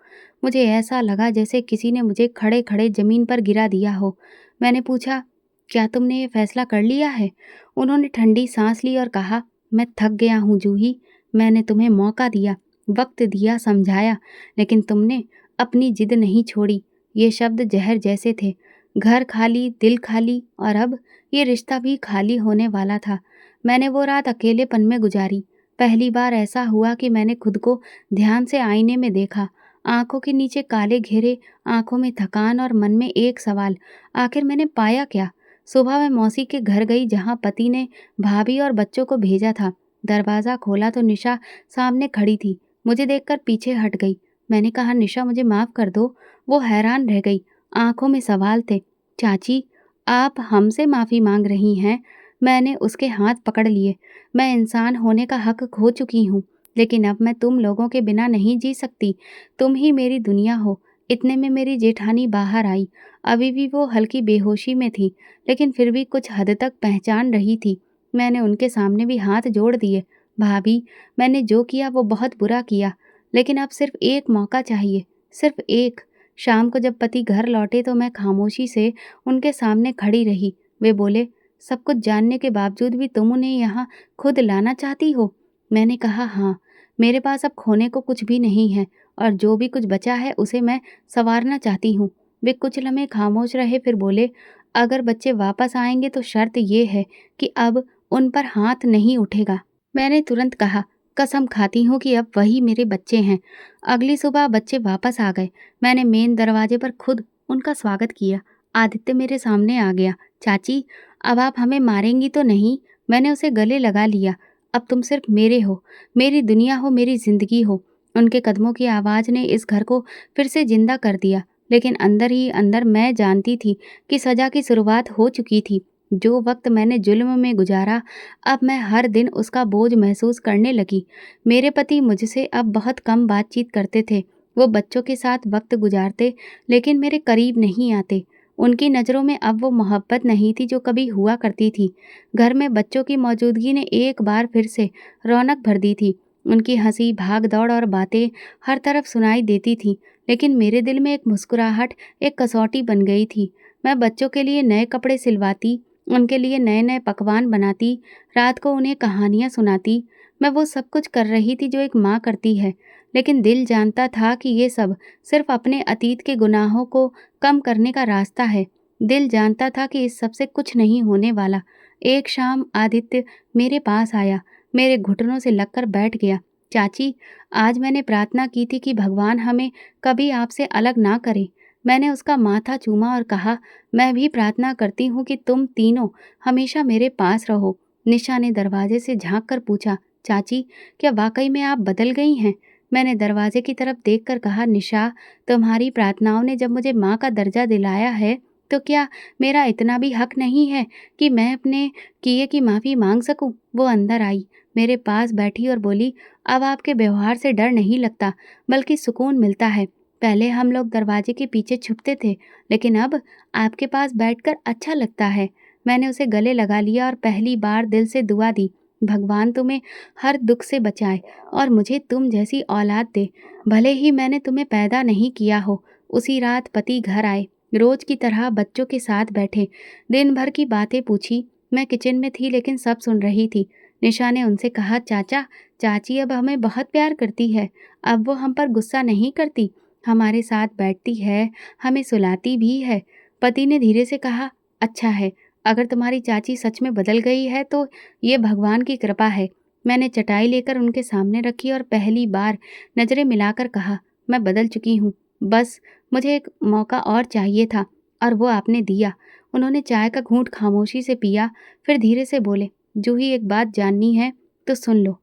S1: मुझे ऐसा लगा जैसे किसी ने मुझे खड़े खड़े ज़मीन पर गिरा दिया हो। मैंने पूछा, क्या तुमने ये फैसला कर लिया है? उन्होंने ठंडी सांस ली और कहा, मैं थक गया हूँ जूही। मैंने तुम्हें मौका दिया, वक्त दिया, समझाया, लेकिन तुमने अपनी जिद नहीं छोड़ी। ये शब्द जहर जैसे थे। घर खाली, दिल खाली, और अब ये रिश्ता भी खाली होने वाला था। मैंने वो रात अकेलेपन में गुजारी। पहली बार ऐसा हुआ कि मैंने खुद को ध्यान से आईने में देखा। आंखों के नीचे काले घेरे, आंखों में थकान और मन में एक सवाल, आखिर मैंने पाया क्या? सुबह मैं मौसी के घर गई जहाँ पति ने भाभी और बच्चों को भेजा था। दरवाज़ा खोला तो निशा सामने खड़ी थी। मुझे देखकर पीछे हट गई। मैंने कहा, निशा, मुझे माफ़ कर दो। वो हैरान रह गई, आंखों में सवाल थे। चाची, आप हमसे माफ़ी मांग रही हैं? मैंने उसके हाथ पकड़ लिए। मैं इंसान होने का हक खो चुकी हूँ, लेकिन अब मैं तुम लोगों के बिना नहीं जी सकती। तुम ही मेरी दुनिया हो। इतने में मेरी जेठानी बाहर आई। अभी भी वो हल्की बेहोशी में थी, लेकिन फिर भी कुछ हद तक पहचान रही थी। मैंने उनके सामने भी हाथ जोड़ दिए। भाभी, मैंने जो किया वो बहुत बुरा किया, लेकिन अब सिर्फ एक मौका चाहिए, सिर्फ एक। शाम को जब पति घर लौटे तो मैं खामोशी से उनके सामने खड़ी रही। वे बोले, सब कुछ जानने के बावजूद भी तुम उन्हें यहाँ खुद लाना चाहती हो? मैंने कहा, हाँ, मेरे पास अब खोने को कुछ भी नहीं है, और जो भी कुछ बचा है उसे मैं संवारना चाहती हूँ। वे कुछ लम्हे खामोश रहे, फिर बोले, अगर बच्चे वापस आएंगे तो शर्त ये है कि अब उन पर हाथ नहीं उठेगा। मैंने तुरंत कहा, कसम खाती हूँ कि अब वही मेरे बच्चे हैं। अगली सुबह बच्चे वापस आ गए। मैंने मेन दरवाजे पर खुद उनका स्वागत किया। आदित्य मेरे सामने आ गया। चाची, अब आप हमें मारेंगी तो नहीं? मैंने उसे गले लगा लिया। अब तुम सिर्फ मेरे हो, मेरी दुनिया हो, मेरी जिंदगी हो। उनके कदमों की आवाज़ ने इस घर को फिर से जिंदा कर दिया, लेकिन अंदर ही अंदर मैं जानती थी कि सज़ा की शुरुआत हो चुकी थी। जो वक्त मैंने जुल्म में गुजारा, अब मैं हर दिन उसका बोझ महसूस करने लगी। मेरे पति मुझसे अब बहुत कम बातचीत करते थे। वो बच्चों के साथ वक्त गुजारते, लेकिन मेरे करीब नहीं आते। उनकी नज़रों में अब वो मोहब्बत नहीं थी जो कभी हुआ करती थी। घर में बच्चों की मौजूदगी ने एक बार फिर से रौनक भर दी थी। उनकी हंसी, भाग दौड़ और बातें हर तरफ सुनाई देती थीं, लेकिन मेरे दिल में एक मुस्कुराहट, एक कसौटी बन गई थी। मैं बच्चों के लिए नए कपड़े सिलवाती, उनके लिए नए नए पकवान बनाती, रात को उन्हें कहानियाँ सुनाती। मैं वो सब कुछ कर रही थी जो एक माँ करती है, लेकिन दिल जानता था कि ये सब सिर्फ अपने अतीत के गुनाहों को कम करने का रास्ता है। दिल जानता था कि इस सब से कुछ नहीं होने वाला। एक शाम आदित्य मेरे पास आया, मेरे घुटनों से लगकर बैठ गया। चाची, आज मैंने प्रार्थना की थी कि भगवान हमें कभी आपसे अलग ना करे। मैंने उसका माथा चूमा और कहा, मैं भी प्रार्थना करती हूँ कि तुम तीनों हमेशा मेरे पास रहो। निशा ने दरवाजे से झांक कर पूछा, चाची, क्या वाकई में आप बदल गई हैं? मैंने दरवाजे की तरफ देखकर कहा, निशा, तुम्हारी प्रार्थनाओं ने जब मुझे माँ का दर्जा दिलाया है, तो क्या मेरा इतना भी हक नहीं है कि मैं अपने किए की माफ़ी माँग सकूँ? वो अंदर आई, मेरे पास बैठी और बोली, अब आपके व्यवहार से डर नहीं लगता, बल्कि सुकून मिलता है। पहले हम लोग दरवाजे के पीछे छुपते थे, लेकिन अब आपके पास बैठकर अच्छा लगता है। मैंने उसे गले लगा लिया और पहली बार दिल से दुआ दी, भगवान तुम्हें हर दुख से बचाए और मुझे तुम जैसी औलाद दे। भले ही मैंने तुम्हें पैदा नहीं किया हो। उसी रात पति घर आए, रोज की तरह बच्चों के साथ बैठे, दिन भर की बातें पूछी। मैं किचन में थी लेकिन सब सुन रही थी। निशा ने उनसे कहा, चाचा चाची अब हमें बहुत प्यार करती है, अब वो हम पर गुस्सा नहीं करती, हमारे साथ बैठती है, हमें सुलाती भी है। पति ने धीरे से कहा, अच्छा है, अगर तुम्हारी चाची सच में बदल गई है तो ये भगवान की कृपा है। मैंने चटाई लेकर उनके सामने रखी और पहली बार नजरें मिलाकर कहा, मैं बदल चुकी हूँ, बस मुझे एक मौका और चाहिए था और वो आपने दिया। उन्होंने चाय का घूंट खामोशी से पिया, फिर धीरे से बोले, जूही एक बात जाननी है तो सुन लो।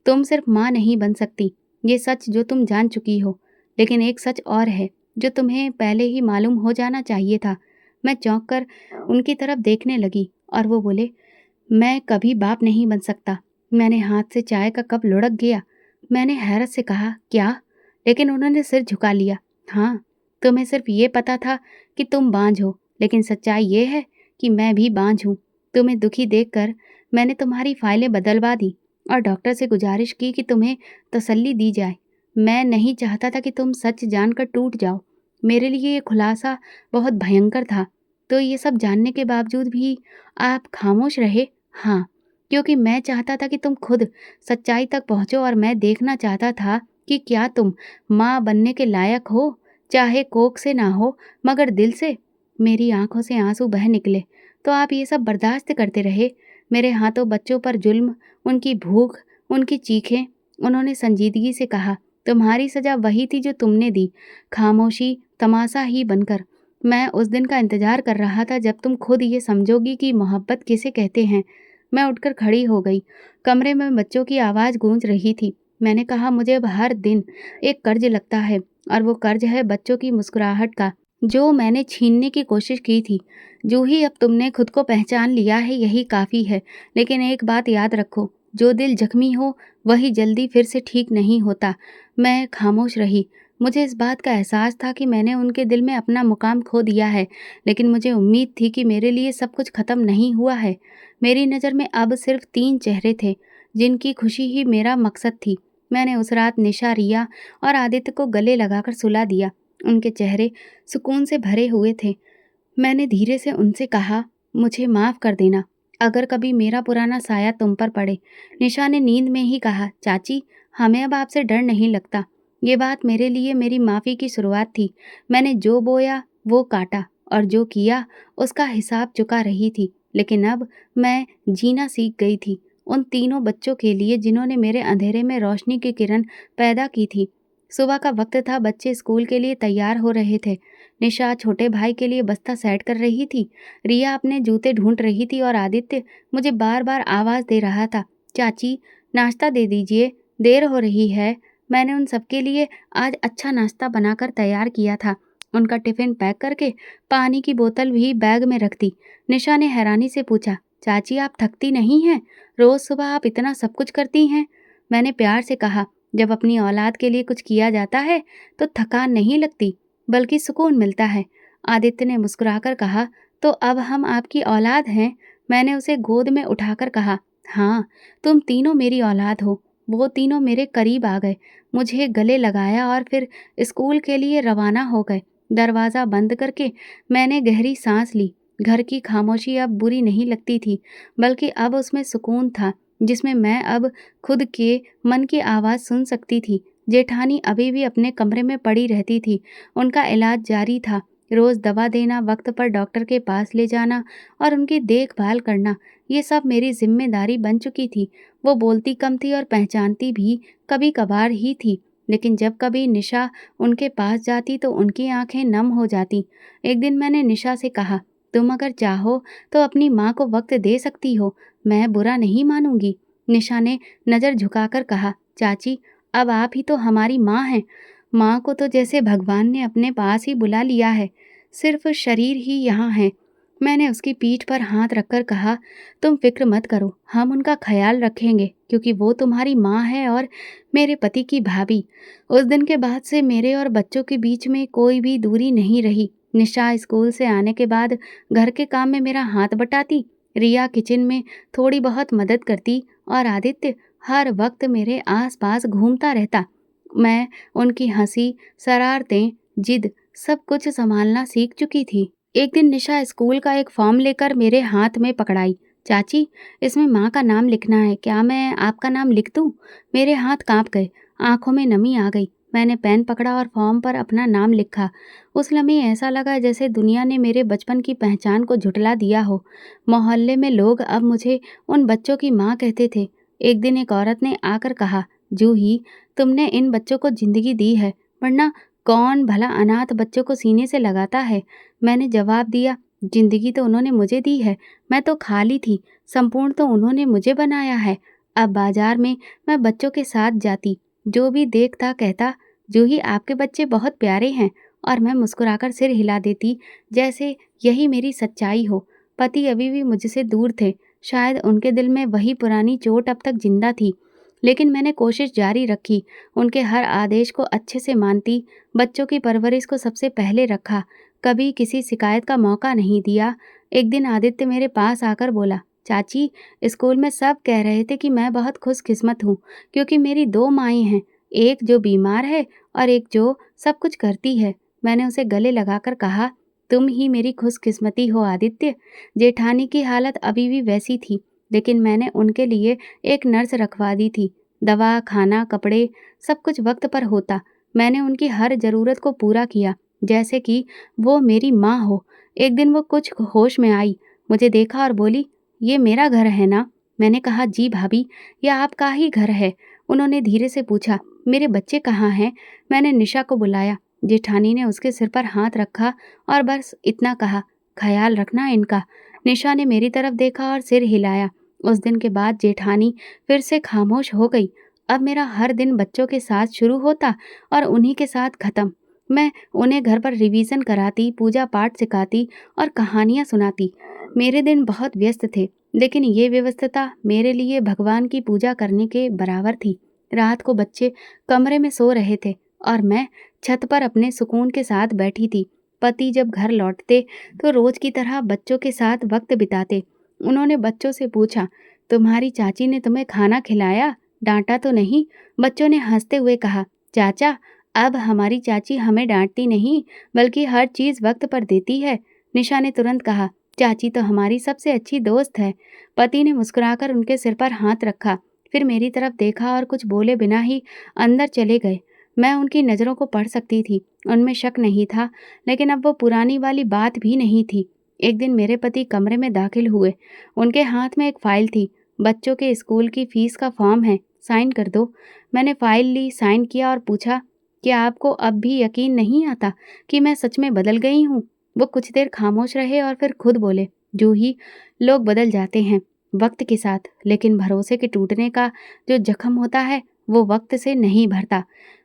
S1: तुम सिर्फ माँ नहीं बन सकती, ये सच जो तुम जान चुकी हो, लेकिन एक सच और है जो तुम्हें पहले ही मालूम हो जाना चाहिए था। मैं चौंक कर उनकी तरफ देखने लगी और वो बोले, मैं कभी बाप नहीं बन सकता। मैंने हाथ से चाय का कप लुढ़क गया। मैंने हैरत से कहा, क्या? लेकिन उन्होंने सिर झुका लिया। हाँ, तुम्हें सिर्फ ये पता था कि तुम बांझ हो, लेकिन सच्चाई ये है कि मैं भी बांझ हूँ। तुम्हें दुखी देखकर मैंने तुम्हारी फाइलें बदलवा दी और डॉक्टर से गुजारिश की कि तुम्हें तसल्ली दी जाए। मैं नहीं चाहता था कि तुम सच जानकर टूट जाओ। मेरे लिए ये खुलासा बहुत भयंकर था। तो ये सब जानने के बावजूद भी आप खामोश रहे? हाँ, क्योंकि मैं चाहता था कि तुम खुद सच्चाई तक पहुँचो और मैं देखना चाहता था कि क्या तुम माँ बनने के लायक हो, चाहे कोख से ना हो मगर दिल से। मेरी आंखों से आंसू बह निकले। तो आप ये सब बर्दाश्त करते रहे, मेरे हाथों बच्चों पर जुल्म, उनकी भूख, उनकी चीखें। उन्होंने संजीदगी से कहा, तुम्हारी सजा वही थी जो तुमने दी, खामोशी, तमाशा ही बनकर। मैं उस दिन का इंतजार कर रहा था जब तुम खुद ये समझोगी कि मोहब्बत किसे कहते हैं। मैं उठकर खड़ी हो गई। कमरे में बच्चों की आवाज़ गूंज रही थी। मैंने कहा, मुझे अब हर दिन एक कर्ज लगता है और वो कर्ज है बच्चों की मुस्कुराहट का, जो मैंने छीनने की कोशिश की थी। जूही, अब तुमने खुद को पहचान लिया है, यही काफ़ी है। लेकिन एक बात याद रखो, जो दिल जख्मी हो वही जल्दी फिर से ठीक नहीं होता। मैं खामोश रही। मुझे इस बात का एहसास था कि मैंने उनके दिल में अपना मुकाम खो दिया है, लेकिन मुझे उम्मीद थी कि मेरे लिए सब कुछ खत्म नहीं हुआ है। मेरी नज़र में अब सिर्फ 3 चेहरे थे, जिनकी खुशी ही मेरा मकसद थी। मैंने उस रात निशा, रिया और आदित्य को गले लगाकर सुला दिया। उनके चेहरे सुकून से भरे हुए थे। मैंने धीरे से उनसे कहा, मुझे माफ़ कर देना अगर कभी मेरा पुराना साया तुम पर पड़े। निशा ने नींद में ही कहा, चाची हमें अब आपसे डर नहीं लगता। ये बात मेरे लिए मेरी माफ़ी की शुरुआत थी। मैंने जो बोया वो काटा और जो किया उसका हिसाब चुका रही थी। लेकिन अब मैं जीना सीख गई थी, उन तीनों बच्चों के लिए जिन्होंने मेरे अंधेरे में रोशनी की किरण पैदा की थी। सुबह का वक्त था, बच्चे स्कूल के लिए तैयार हो रहे थे। निशा छोटे भाई के लिए बस्ता सेट कर रही थी, रिया अपने जूते ढूंढ रही थी और आदित्य मुझे बार बार आवाज़ दे रहा था, चाची नाश्ता दे दीजिए, देर हो रही है। मैंने उन सबके लिए आज अच्छा नाश्ता बनाकर तैयार किया था। उनका टिफ़िन पैक करके पानी की बोतल भी बैग में रख दी। निशा ने हैरानी से पूछा, चाची आप थकती नहीं हैं? रोज़ सुबह आप इतना सब कुछ करती हैं? मैंने प्यार से कहा, जब अपनी औलाद के लिए कुछ किया जाता है तो थकान नहीं लगती, बल्कि सुकून मिलता है। आदित्य ने मुस्कुराकर कहा, तो अब हम आपकी औलाद हैं? मैंने उसे गोद में उठाकर कहा, हाँ, तुम तीनों मेरी औलाद हो। वो तीनों मेरे करीब आ गए, मुझे गले लगाया और फिर स्कूल के लिए रवाना हो गए। दरवाज़ा बंद करके मैंने गहरी सांस ली। घर की खामोशी अब बुरी नहीं लगती थी, बल्कि अब उसमें सुकून था, जिसमें मैं अब खुद के मन की आवाज़ सुन सकती थी। जेठानी अभी भी अपने कमरे में पड़ी रहती थी। उनका इलाज जारी था। रोज़ दवा देना, वक्त पर डॉक्टर के पास ले जाना और उनकी देखभाल करना, ये सब मेरी जिम्मेदारी बन चुकी थी। वो बोलती कम थी और पहचानती भी कभी कभार ही थी, लेकिन जब कभी निशा उनके पास जाती तो उनकी आंखें नम हो जाती। एक दिन मैंने निशा से कहा, तुम अगर चाहो तो अपनी माँ को वक्त दे सकती हो, मैं बुरा नहीं मानूंगी। निशा ने नज़र झुकाकर कहा, चाची अब आप ही तो हमारी माँ हैं। माँ को तो जैसे भगवान ने अपने पास ही बुला लिया है। सिर्फ शरीर ही यहाँ है। मैंने उसकी पीठ पर हाथ रखकर कहा, तुम फिक्र मत करो, हम उनका ख्याल रखेंगे क्योंकि वो तुम्हारी माँ है और मेरे पति की भाभी। उस दिन के बाद से मेरे और बच्चों के बीच में कोई भी दूरी नहीं रही। निशा स्कूल से आने के बाद घर के काम में मेरा हाथ बटाती, रिया किचन में थोड़ी बहुत मदद करती और आदित्य हर वक्त मेरे आसपास घूमता रहता। मैं उनकी हंसी, शरारतें, जिद सब कुछ संभालना सीख चुकी थी। एक दिन निशा स्कूल का एक फॉर्म लेकर मेरे हाथ में पकड़ाई। चाची, इसमें माँ का नाम लिखना है, क्या मैं आपका नाम लिख दूँ? मेरे हाथ कांप गए, आंखों में नमी आ गई। मैंने पेन पकड़ा और फॉर्म पर अपना नाम लिखा। उस लम्हे ऐसा लगा जैसे दुनिया ने मेरे बचपन की पहचान को झुठला दिया हो। मोहल्ले में लोग अब मुझे उन बच्चों की माँ कहते थे। एक दिन एक औरत ने आकर कहा, जूही, तुमने इन बच्चों को जिंदगी दी है, वरना कौन भला अनाथ बच्चों को सीने से लगाता है? मैंने जवाब दिया, जिंदगी तो उन्होंने मुझे दी है, मैं तो खाली थी, संपूर्ण तो उन्होंने मुझे बनाया है। अब बाजार में मैं बच्चों के साथ जाती, जो भी देखता कहता, जूही आपके बच्चे बहुत प्यारे हैं, और मैं मुस्कुराकर सिर हिला देती, जैसे यही मेरी सच्चाई हो। पति अभी भी मुझसे दूर थे, शायद उनके दिल में वही पुरानी चोट अब तक जिंदा थी। लेकिन मैंने कोशिश जारी रखी, उनके हर आदेश को अच्छे से मानती, बच्चों की परवरिश को सबसे पहले रखा, कभी किसी शिकायत का मौका नहीं दिया। एक दिन आदित्य मेरे पास आकर बोला, चाची, स्कूल में सब कह रहे थे कि मैं बहुत खुशकिस्मत हूँ, क्योंकि मेरी दो माएँ हैं, एक जो बीमार है और एक जो सब कुछ करती है। मैंने उसे गले लगाकर कहा, तुम ही मेरी खुशकिस्मती हो आदित्य। जेठानी की हालत अभी भी वैसी थी, लेकिन मैंने उनके लिए एक नर्स रखवा दी थी। दवा, खाना, कपड़े सब कुछ वक्त पर होता। मैंने उनकी हर ज़रूरत को पूरा किया, जैसे कि वो मेरी माँ हो। एक दिन वो कुछ होश में आई, मुझे देखा और बोली, ये मेरा घर है ना? मैंने कहा, जी भाभी, यह आपका ही घर है। उन्होंने धीरे से पूछा, मेरे बच्चे कहाँ हैं? मैंने निशा को बुलाया। जेठानी ने उसके सिर पर हाथ रखा और बस इतना कहा, ख्याल रखना इनका। निशा ने मेरी तरफ देखा और सिर हिलाया। उस दिन के बाद जेठानी फिर से खामोश हो गई। अब मेरा हर दिन बच्चों के साथ शुरू होता और उन्हीं के साथ खत्म। मैं उन्हें घर पर रिवीजन कराती, पूजा पाठ सिखाती और कहानियाँ सुनाती। मेरे दिन बहुत व्यस्त थे, लेकिन ये व्यस्तता मेरे लिए भगवान की पूजा करने के बराबर थी। रात को बच्चे कमरे में सो रहे थे और मैं छत पर अपने सुकून के साथ बैठी थी। पति जब घर लौटते तो रोज की तरह बच्चों के साथ वक्त बिताते। उन्होंने बच्चों से पूछा, तुम्हारी चाची ने तुम्हें खाना खिलाया, डांटा तो नहीं? बच्चों ने हंसते हुए कहा, चाचा, अब हमारी चाची हमें डांटती नहीं, बल्कि हर चीज वक्त पर देती है। निशा ने तुरंत कहा, चाची तो हमारी सबसे अच्छी दोस्त है। पति ने मुस्कुराकर उनके सिर पर हाथ रखा, फिर मेरी तरफ देखा और कुछ बोले बिना ही अंदर चले गए। मैं उनकी नज़रों को पढ़ सकती थी, उनमें शक नहीं था, लेकिन अब वो पुरानी वाली बात भी नहीं थी। एक दिन मेरे पति कमरे में दाखिल हुए। उनके हाथ में एक फाइल थी। बच्चों के स्कूल की फीस का फॉर्म है, साइन कर दो। मैंने फाइल ली, साइन किया और पूछा, क्या आपको अब भी यकीन नहीं आता कि मैं सच में बदल गई हूँ? वो कुछ देर खामोश रहे और फिर खुद बोले, जूही, लोग बदल जाते हैं वक्त के साथ, लेकिन भरोसे के टूटने का जो जख्म होता है वो वक्त से नहीं भरता।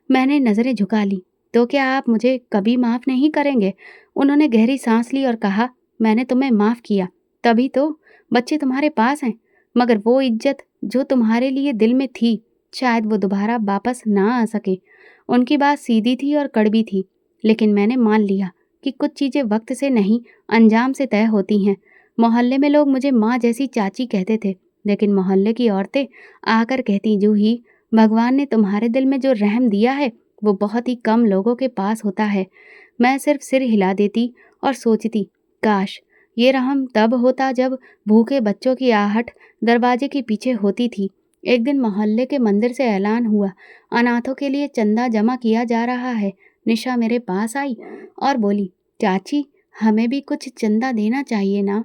S1: मैंने नज़रें झुका ली। तो क्या आप मुझे कभी माफ़ नहीं करेंगे? उन्होंने गहरी सांस ली और कहा, मैंने तुम्हें माफ़ किया, तभी तो बच्चे तुम्हारे पास हैं। मगर वो इज्जत जो तुम्हारे लिए दिल में थी, शायद वो दोबारा वापस ना आ सके। उनकी बात सीधी थी और कड़वी थी, लेकिन मैंने मान लिया कि कुछ चीज़ें वक्त से नहीं, अंजाम से तय होती हैं। मोहल्ले में लोग मुझे माँ जैसी चाची कहते थे, लेकिन मोहल्ले की औरतें आकर कहती, जूही, भगवान ने तुम्हारे दिल में जो रहम दिया है वो बहुत ही कम लोगों के पास होता है। मैं सिर्फ सिर हिला देती और सोचती, काश ये रहम तब होता जब भूखे बच्चों की आहट दरवाजे के पीछे होती थी। एक दिन मोहल्ले के मंदिर से ऐलान हुआ, अनाथों के लिए चंदा जमा किया जा रहा है। निशा मेरे पास आई और बोली, चाची, हमें भी कुछ चंदा देना चाहिए ना?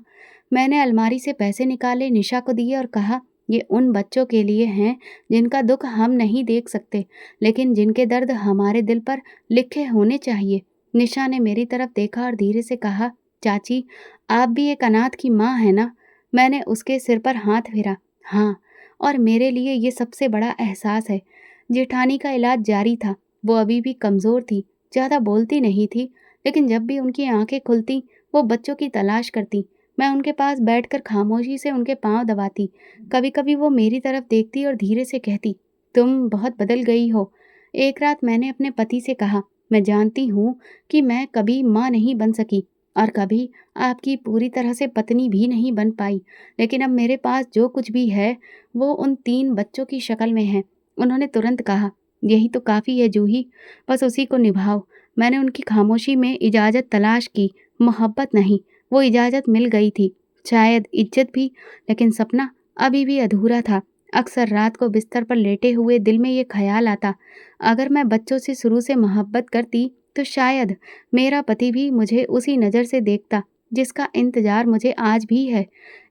S1: मैंने अलमारी से पैसे निकाले, निशा को दिए और कहा, ये उन बच्चों के लिए हैं जिनका दुख हम नहीं देख सकते, लेकिन जिनके दर्द हमारे दिल पर लिखे होने चाहिए। निशा ने मेरी तरफ देखा और धीरे से कहा, चाची, आप भी एक अनाथ की माँ है ना? मैंने उसके सिर पर हाथ फेरा। हाँ, और मेरे लिए ये सबसे बड़ा एहसास है। जेठानी का इलाज जारी था। वो अभी भी कमज़ोर थी, ज़्यादा बोलती नहीं थी, लेकिन जब भी उनकी आंखें खुलती, वो बच्चों की तलाश करती। मैं उनके पास बैठकर खामोशी से उनके पाँव दबाती। कभी-कभी वो मेरी तरफ देखती और धीरे से कहती, "तुम बहुत बदल गई हो।" एक रात मैंने अपने पति से कहा, "मैं जानती हूँ कि मैं कभी माँ नहीं बन सकी और कभी आपकी पूरी तरह से पत्नी भी नहीं बन पाई, लेकिन अब मेरे पास जो कुछ भी है, वो उन 3 बच्चों की शक्ल में है।" उन्होंने तुरंत कहा, "यही तो काफ़ी है जूही, बस उसी को निभाओ।" मैंने उनकी खामोशी में इजाज़त तलाश की, मोहब्बत नहीं। वो इजाज़त मिल गई थी, शायद इज़्ज़त भी, लेकिन सपना अभी भी अधूरा था। अक्सर रात को बिस्तर पर लेटे हुए दिल में ये ख़्याल आता, अगर मैं बच्चों से शुरू से मोहब्बत करती, तो शायद मेरा पति भी मुझे उसी नज़र से देखता, जिसका इंतज़ार मुझे आज भी है।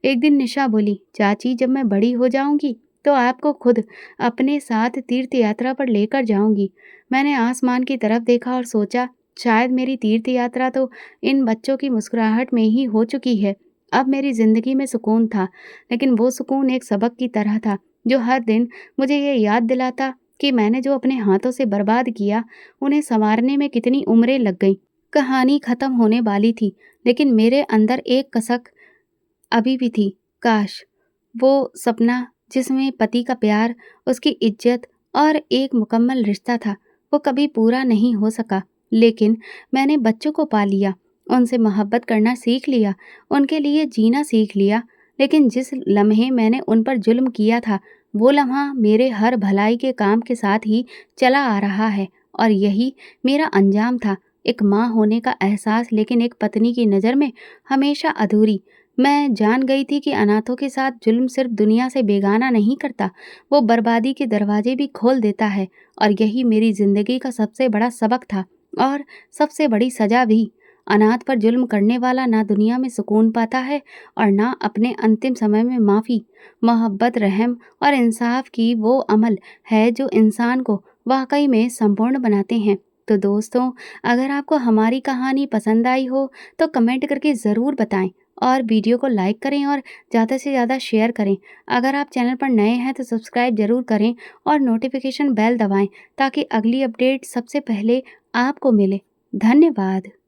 S1: एक दिन निशा बोली, "चाची, जब मैं बड़ी हो जाऊँगी, तो आपको खुद अपने साथ तीर्थ यात्रा पर लेकर जाऊँगी।" मैंने आसमान की तरफ देखा और सोचा, शायद मेरी तीर्थ यात्रा तो इन बच्चों की मुस्कुराहट में ही हो चुकी है। अब मेरी ज़िंदगी में सुकून था, लेकिन वो सुकून एक सबक की तरह था, जो हर दिन मुझे ये याद दिलाता कि मैंने जो अपने हाथों से बर्बाद किया, उन्हें सँवारने में कितनी उम्रें लग गईं। कहानी ख़त्म होने वाली थी, लेकिन मेरे अंदर एक कसक अभी भी थी। काश! वो सपना जिसमें पति का प्यार, उसकी इज़्ज़त और एक मुकम्मल रिश्ता था, वो कभी पूरा नहीं हो सका। लेकिन मैंने बच्चों को पा लिया, उनसे मोहब्बत करना सीख लिया, उनके लिए जीना सीख लिया। लेकिन जिस लम्हे मैंने उन पर ज़ुल्म किया था, वो लम्हा मेरे हर भलाई के काम के साथ ही चला आ रहा है और यही मेरा अंजाम था। एक माँ होने का एहसास, लेकिन एक पत्नी की नज़र में हमेशा अधूरी। मैं जान गई थी कि अनाथों के साथ जुल्म सिर्फ दुनिया से बेगाना नहीं करता, वो बर्बादी के दरवाजे भी खोल देता है। और यही मेरी ज़िंदगी का सबसे बड़ा सबक था और सबसे बड़ी सज़ा भी। अनाथ पर जुल्म करने वाला ना दुनिया में सुकून पाता है और ना अपने अंतिम समय में माफ़ी। मोहब्बत, रहम और इंसाफ की वो अमल है जो इंसान को वाकई में संपूर्ण बनाते हैं। तो दोस्तों, अगर आपको हमारी कहानी पसंद आई हो, तो कमेंट करके ज़रूर बताएं और वीडियो को लाइक करें और ज़्यादा से ज़्यादा शेयर करें। अगर आप चैनल पर नए हैं तो सब्सक्राइब ज़रूर करें और नोटिफिकेशन बेल दबाएं ताकि अगली अपडेट सबसे पहले आपको मिले। धन्यवाद।